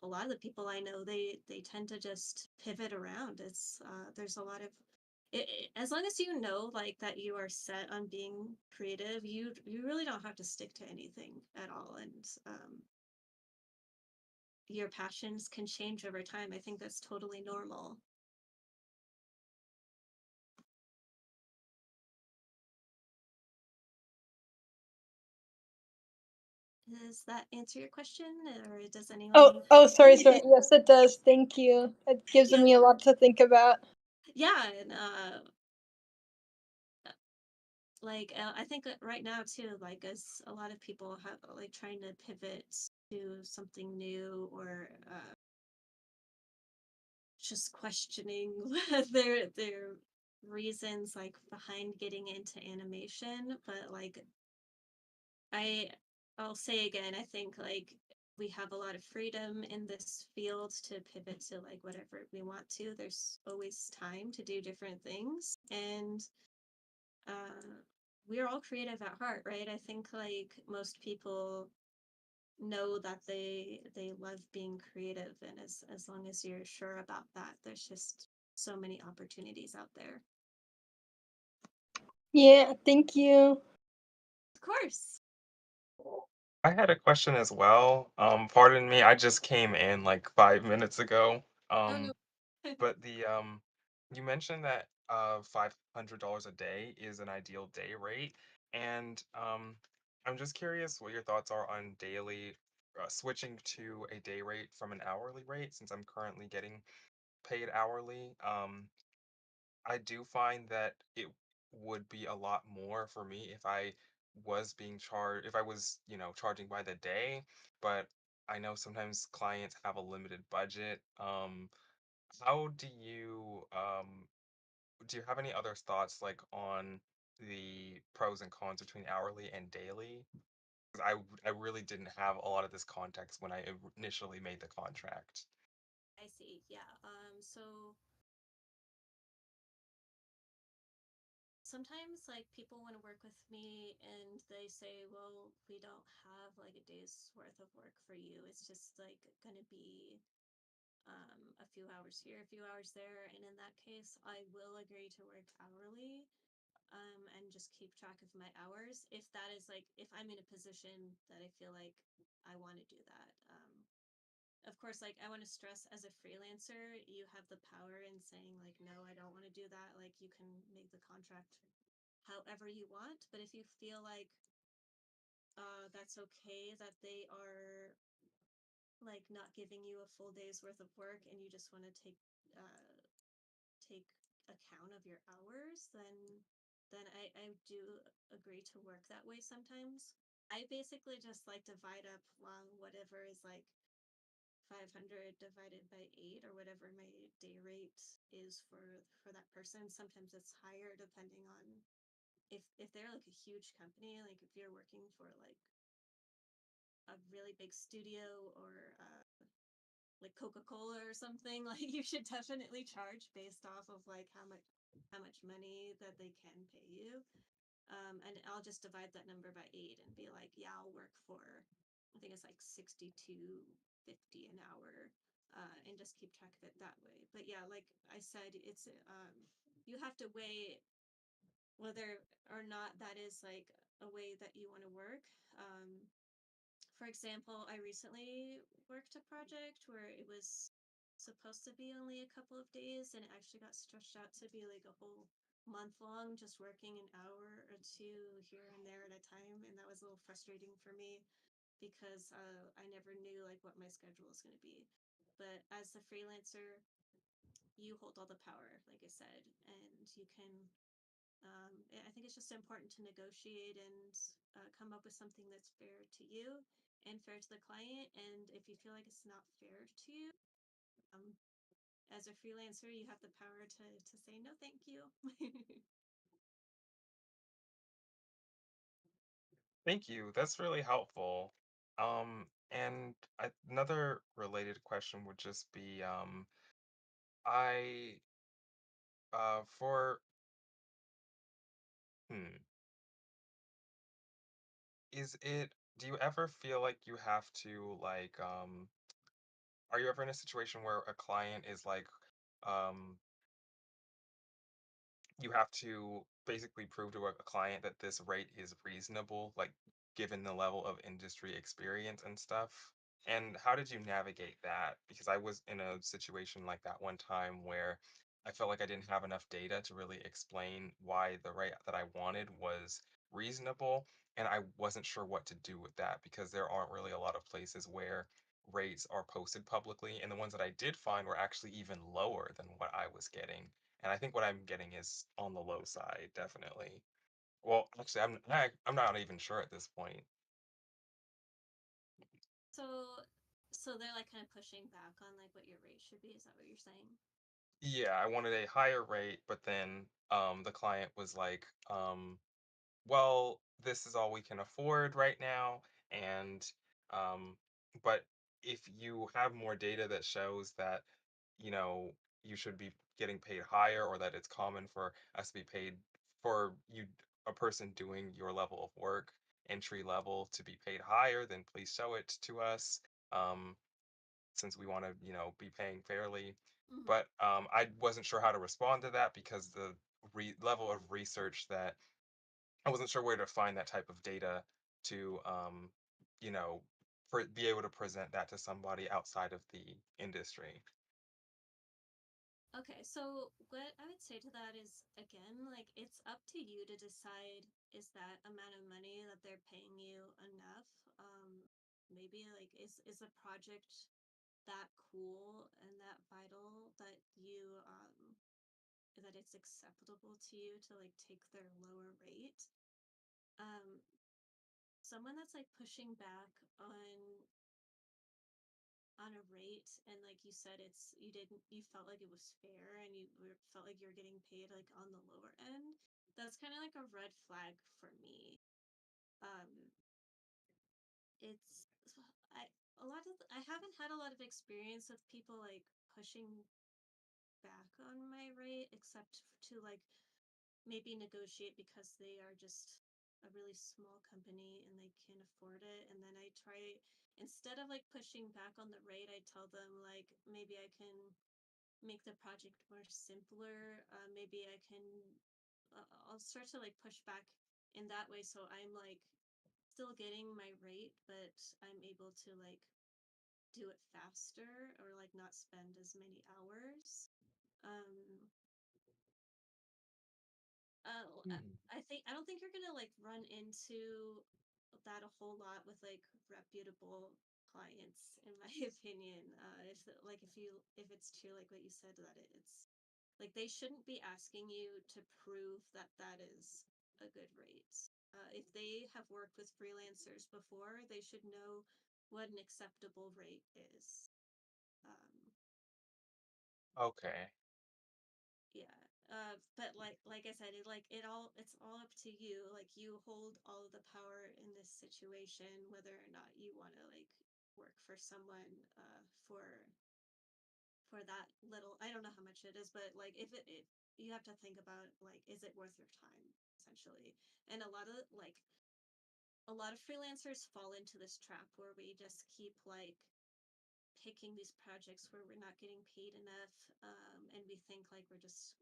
a lot of the people I know, they tend to just pivot around. It's there's a lot of as long as you know like that you are set on being creative, you really don't have to stick to anything at all. And your passions can change over time. I think that's totally normal. Does that answer your question, or does anyone? Sorry. Yes, it does. Thank you. It gives me a lot to think about. Yeah, and like I think that right now too, like as a lot of people have like trying to pivot to something new or just questioning their reasons like behind getting into animation, but like I I'll say again, I think like we have a lot of freedom in this field to pivot to like whatever we want to. There's always time to do different things, and we're all creative at heart, right? I think like most people know that they love being creative, and as long as you're sure about that, there's just so many opportunities out there. Yeah, thank you. Of course. I had a question as well. Pardon me, I just came in like 5 minutes ago. Oh no. But you mentioned that $500 a day is an ideal day rate, and I'm just curious what your thoughts are on daily switching to a day rate from an hourly rate, since I'm currently getting paid hourly. I do find that it would be a lot more for me if I was being charged, if I was, charging by the day, but I know sometimes clients have a limited budget. How do you have any other thoughts like on the pros and cons between hourly and daily? 'Cause I really didn't have a lot of this context when I initially made the contract. I see. Yeah. So sometimes like people want to work with me and they say, well, we don't have like a day's worth of work for you. It's just like gonna be a few hours here, a few hours there. And in that case, I will agree to work hourly and just keep track of my hours. If that is like, if I'm in a position that I feel like I want to do that. Of course, like I want to stress as a freelancer, you have the power in saying, like, no, I don't want to do that. Like, you can make the contract however you want. But if you feel like that's okay, that they are like not giving you a full day's worth of work and you just want to take account of your hours, then I do agree to work that way sometimes. I basically just like divide up whatever is like 500 divided by 8 or whatever my day rate is for that person. Sometimes it's higher depending on if they're like a huge company, like if you're working for like a really big studio or like Coca-Cola or something, like you should definitely charge based off of like how much money that they can pay you. And I'll just divide that number by 8 and be like, yeah, I'll work for I think it's like 62.50 an hour, and just keep track of it that way. But yeah, like I said, it's you have to weigh whether or not that is like a way that you want to work. For example, I recently worked a project where it was supposed to be only a couple of days and it actually got stretched out to be like a whole month long, just working an hour or two here and there at a time. And that was a little frustrating for me because I never knew like what my schedule was going to be. But as a freelancer, you hold all the power, like I said, and you can I think it's just important to negotiate and come up with something that's fair to you and fair to the client. And if you feel like it's not fair to you, um, as a freelancer, you have the power to say no, thank you. Thank you. That's really helpful. And another related question would just be, I for hmm, is it do you ever feel like you have to like are you ever in a situation where a client is like um you have to basically prove to a client that this rate is reasonable, like given the level of industry experience and stuff? And how did you navigate that? Because I was in a situation like that one time where I felt like I didn't have enough data to really explain why the rate that I wanted was reasonable, and I wasn't sure what to do with that because there aren't really a lot of places where rates are posted publicly, and the ones that I did find were actually even lower than what I was getting. And I think what I'm getting is on the low side, definitely. Well, actually, I'm not even sure at this point. So, so they're like kind of pushing back on like what your rate should be. Is that what you're saying? Yeah, I wanted a higher rate, but then the client was like, well, this is all we can afford right now, and um, but if you have more data that shows that, you know, you should be getting paid higher, or that it's common for us to be paid for you, a person doing your level of work, entry level, to be paid higher, then please show it to us. Um, since we want to, be paying fairly. Mm-hmm. But I wasn't sure how to respond to that because the level of research that I wasn't sure where to find that type of data to, you know, be able to present that to somebody outside of the industry. Okay, so what I would say to that is, again, like it's up to you to decide, is that amount of money that they're paying you enough? Maybe like is a project that cool and that vital that you that it's acceptable to you to like take their lower rate? Um, Someone that's like pushing back on a rate, and like you said, you felt like it was fair, and felt like you were getting paid like on the lower end. That's kind of like a red flag for me. um it's I a lot of I haven't had a lot of experience with people like pushing back on my rate, except to like maybe negotiate because they are just a really small company and they can't afford it. And then I try, instead of like pushing back on the rate, I tell them like maybe I can make the project more simpler. Maybe I can, I'll start to like push back in that way. So I'm like still getting my rate, but I'm able to like do it faster or like not spend as many hours. Um, Hmm. I don't think you're gonna like run into that a whole lot with like reputable clients, in my opinion. If it's true, like what you said, that it's like they shouldn't be asking you to prove that that is a good rate. If they have worked with freelancers before, they should know what an acceptable rate is. Um, Okay. yeah. But like I said, it's all up to you. Like you hold all of the power in this situation, whether or not you want to like work for someone for that little. I don't know how much it is, but like if it you have to think about like, is it worth your time, essentially? And a lot of freelancers fall into this trap where we just keep like picking these projects where we're not getting paid enough, and we think like we're just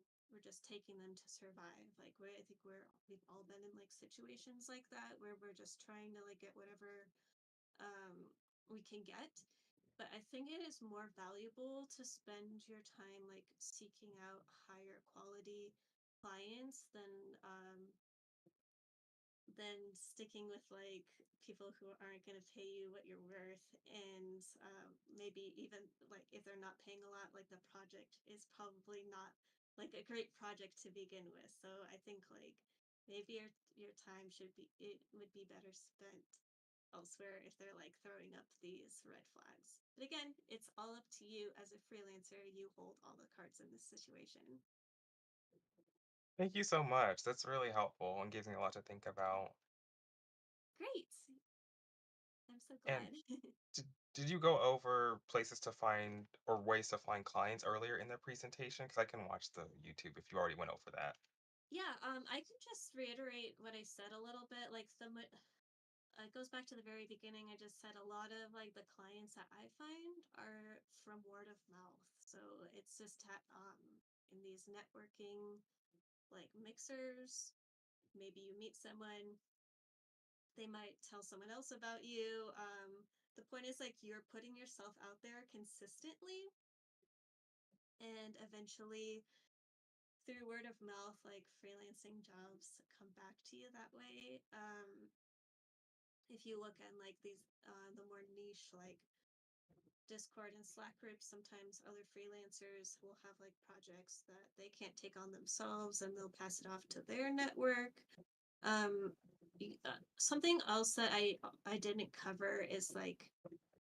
taking them to survive. Like I think we've all been in like situations like that where we're just trying to like get whatever we can get. But I think it is more valuable to spend your time like seeking out higher quality clients than sticking with like people who aren't going to pay you what you're worth. And maybe even like if they're not paying a lot, like the project is probably not like a great project to begin with. So I think like maybe your time should be it would be better spent elsewhere if they're like throwing up these red flags. But again, it's all up to you as a freelancer. You hold all the cards in this situation. Thank you so much. That's really helpful and gives me a lot to think about. Great. I'm so And glad. did, did you go over places to find or ways to find clients earlier in the presentation? Because I can watch the YouTube if you already went over that. Yeah, I can just reiterate what I said a little bit. Like it goes back to the very beginning. I just said a lot of like the clients that I find are from word of mouth. So it's just in these networking like mixers. Maybe you meet someone, they might tell someone else about you. The point is like you're putting yourself out there consistently, and eventually through word of mouth, like freelancing jobs come back to you that way. If you look at like these, the more niche, like Discord and Slack groups, sometimes other freelancers will have like projects that they can't take on themselves and they'll pass it off to their network. Something else that I didn't cover is like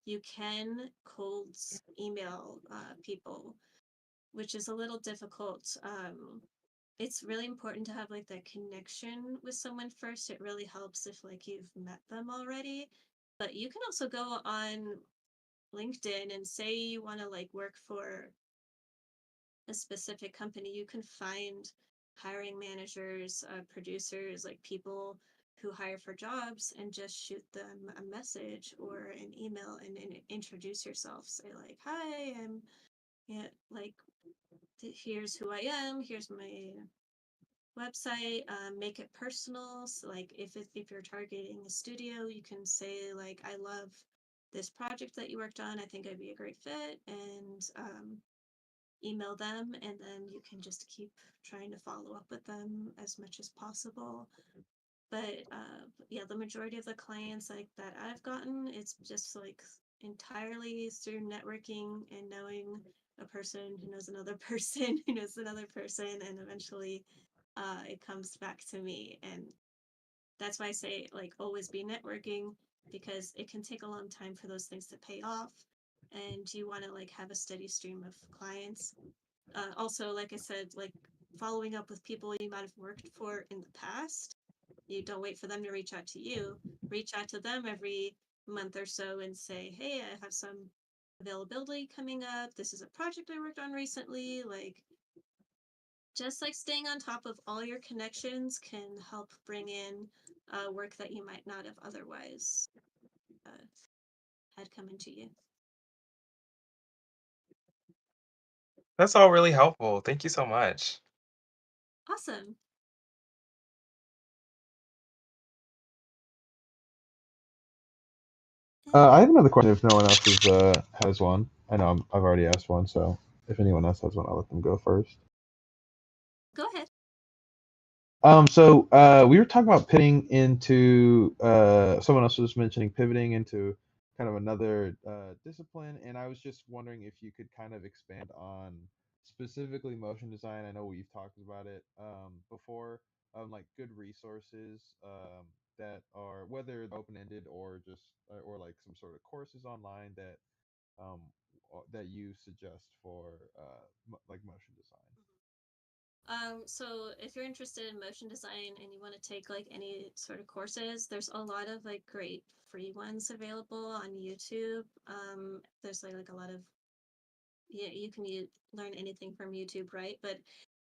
you can cold email people, which is a little difficult. It's really important to have like that connection with someone first. It really helps if like you've met them already. But you can also go on LinkedIn and say you want to like work for a specific company. You can find hiring managers, producers, like people who hire for jobs, and just shoot them a message or an email and introduce yourself. Say like, "Hi, I'm yeah, like here's who I am. Here's my website." Make it personal. So like if you're targeting a studio, you can say like, "I love this project that you worked on. I think I'd be a great fit," and email them, and then you can just keep trying to follow up with them as much as possible. But yeah, the majority of the clients like that I've gotten, it's just like entirely through networking and knowing a person who knows another person who knows another person, and eventually it comes back to me. And that's why I say like always be networking, because it can take a long time for those things to pay off, and you want to like have a steady stream of clients. Also, like I said, like following up with people you might have worked for in the past. You don't wait for them to reach out to you. Reach out to them every month or so and say, "Hey, I have some availability coming up. This is a project I worked on recently." Like, just like staying on top of all your connections can help bring in work that you might not have otherwise uh, had coming to you. That's all really helpful. Thank you so much. Awesome. I have another question if no one else has one. I know I've already asked one, so if anyone else has one, I'll let them go first. Go ahead. So we were talking about pivoting into someone else was mentioning pivoting into kind of another discipline, and I was just wondering if you could kind of expand on specifically motion design. I know we've talked about it before, like good resources that are whether open ended or just or like some sort of courses online that um, that you suggest for like motion design. So if you're interested in motion design and you want to take like any sort of courses, there's a lot of like great free ones available on YouTube. There's like a lot of, yeah, you can learn anything from YouTube, right? But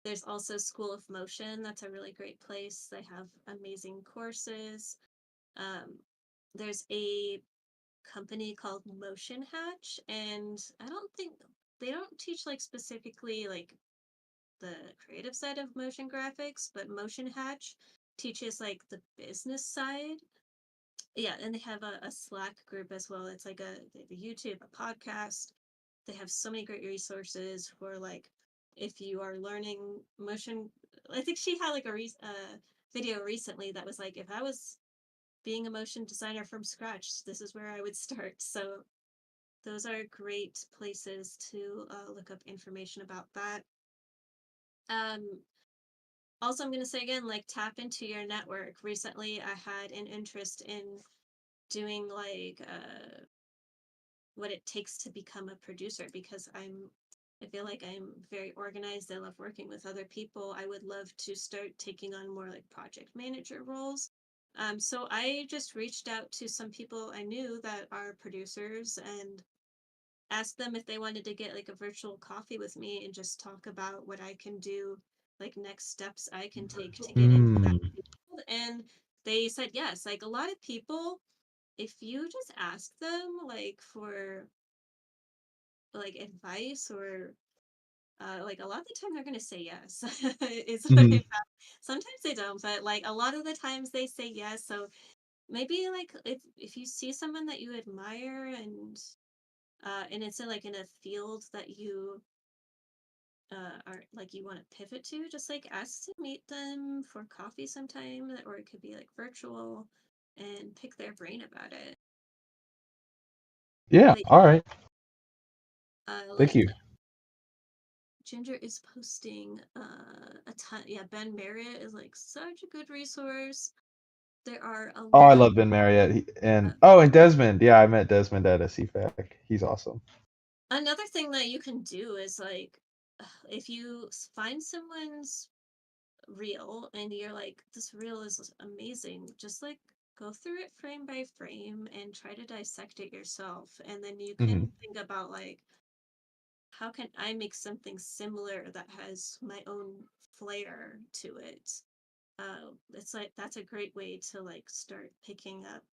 there's also School of Motion. That's a really great place. They have amazing courses. Um, there's a company called Motion Hatch, and I don't think they don't teach like specifically like the creative side of motion graphics, but Motion Hatch teaches like the business side. Yeah, and they have a Slack group as well. It's like they have a YouTube, a podcast. They have so many great resources for like if you are learning motion. I think she had like video recently that was like, if I was being a motion designer from scratch, this is where I would start. So those are great places to look up information about that. Um, Also, I'm going to say again, like tap into your network. Recently, I had an interest in doing like what it takes to become a producer, because I feel like I'm very organized. I love working with other people. I would love to start taking on more like project manager roles. So I just reached out to some people I knew that are producers and asked them if they wanted to get like a virtual coffee with me and just talk about what I can do, like next steps I can take to get into that field. And they said yes. Like a lot of people, if you just ask them like for like advice or like a lot of the time they're gonna say yes. Is what I Mhm. found. Sometimes they don't, but like a lot of the times they say yes. So maybe like if you see someone that you admire and it's in like in a field that you are like you want to pivot to, just like ask to meet them for coffee sometime, or it could be like virtual, and pick their brain about it. Yeah. But All right. Thank like you. Ginger is posting a ton. Yeah, Ben Marriott is like such a good resource. There are a Oh, I lot. love Ben Marriott. Uh, And Desmond. Yeah, I met Desmond at a CFAC. He's awesome. Another thing that you can do is like, if you find someone's reel and you're like, this reel is amazing, just like go through it frame by frame and try to dissect it yourself. And then you Hmm. can think about like, how can I make something similar that has my own flair to it? It's like that's a great way to like start picking up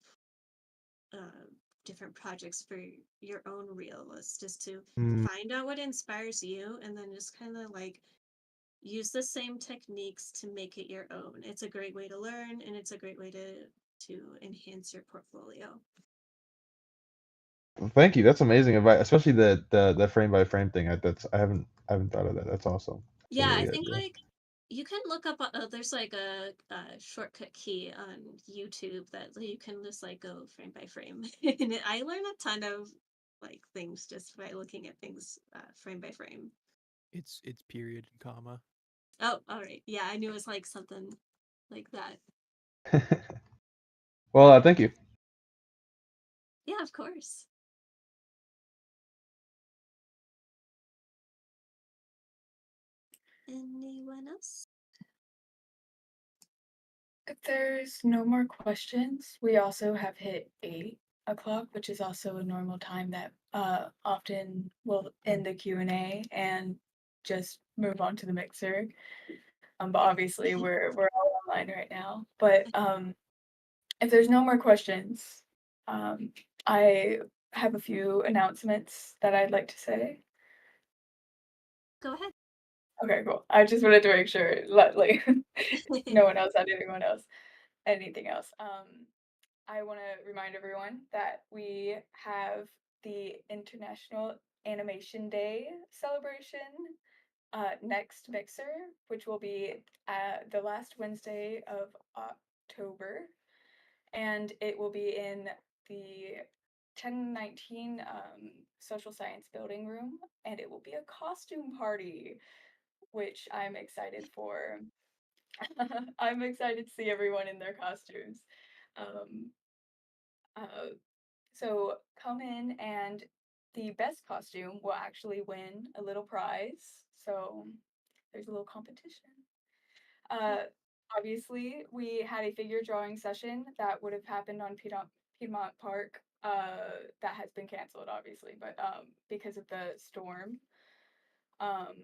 uh, different projects for your own reel. It's just to Mm. find out what inspires you and then just kind of like use the same techniques to make it your own. It's a great way to learn and it's a great way to enhance your portfolio. Thank you. That's amazing advice, especially the frame by frame thing. I haven't thought of that. That's awesome. That's a Yeah, I really good think idea. like you can look up there's like a shortcut key on YouTube that you can just like go frame by frame. And I learned a ton of like things just by looking at things frame by frame. It's period and comma. Oh, all right. Yeah, I knew it was like something like that. Well, thank you. Yeah, of course. Anyone else? If there's no more questions, we also have hit 8 o'clock, which is also a normal time that often will end the Q&A and just move on to the mixer. But obviously we're all online right now. But if there's no more questions, I have a few announcements that I'd like to say. Go ahead. Okay, cool. I just wanted to make sure, like, no one else had anything else. I want to remind everyone that we have the International Animation Day celebration next Mixer, which will be the last Wednesday of October, and it will be in the 1019 Social Science Building Room, and it will be a costume party, which I'm excited for. I'm excited to see everyone in their costumes. Um, uh, so come in, and the best costume will actually win a little prize. So there's a little competition. Uh, Obviously, we had a figure drawing session that would have happened on Piedmont Park. That has been canceled, obviously, but because of the storm. Um,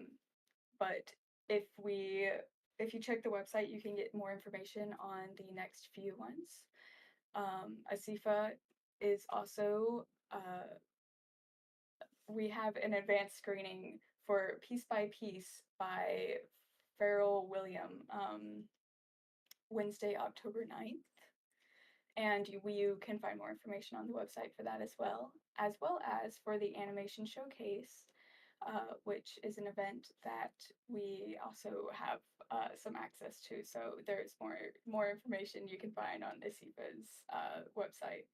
but if we if you check the website, you can get more information on the next few ones. ASIFA is also we have an advanced screening for Piece by Piece by Farrell William, Wednesday, October 9th. And you can find more information on the website for that as well as for the Animation Showcase, which is an event that we also have some access to. So there's more information you can find on ASIFA's website.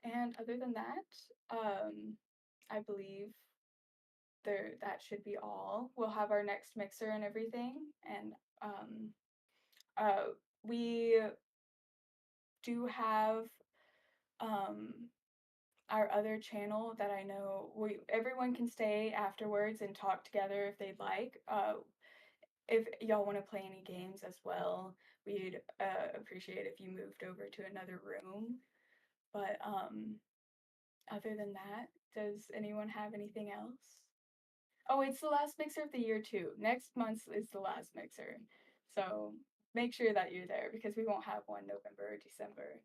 And other than that, I believe that should be all. We'll have our next mixer and everything, and we do have our other channel that I know everyone can stay afterwards and talk together if they'd like. If y'all want to play any games as well, we'd appreciate if you moved over to another room. But other than that, does anyone have anything else? Oh, it's the last mixer of the year too. Next month is the last mixer. So make sure that you're there because we won't have one November or December.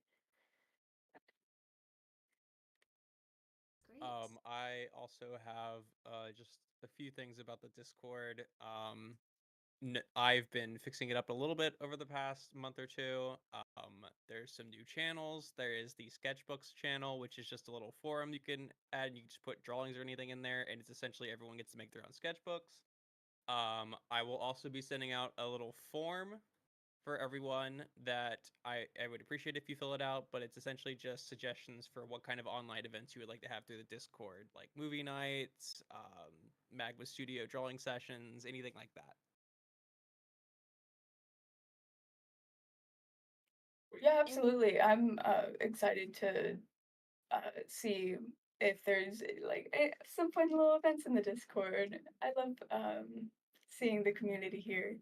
Great. I also have just a few things about the Discord. I've been fixing it up a little bit over the past month or two. There's some new channels. There is the sketchbooks channel, which is just a little forum you can add. You can just put drawings or anything in there, and it's essentially everyone gets to make their own sketchbooks. I will also be sending out a little form for everyone that I would appreciate if you fill it out, but it's essentially just suggestions for what kind of online events you would like to have through the Discord, like movie nights, Magma Studio drawing sessions, anything like that. Yeah, absolutely. I'm excited to see if there's like some fun little events in the Discord. I love seeing the community here.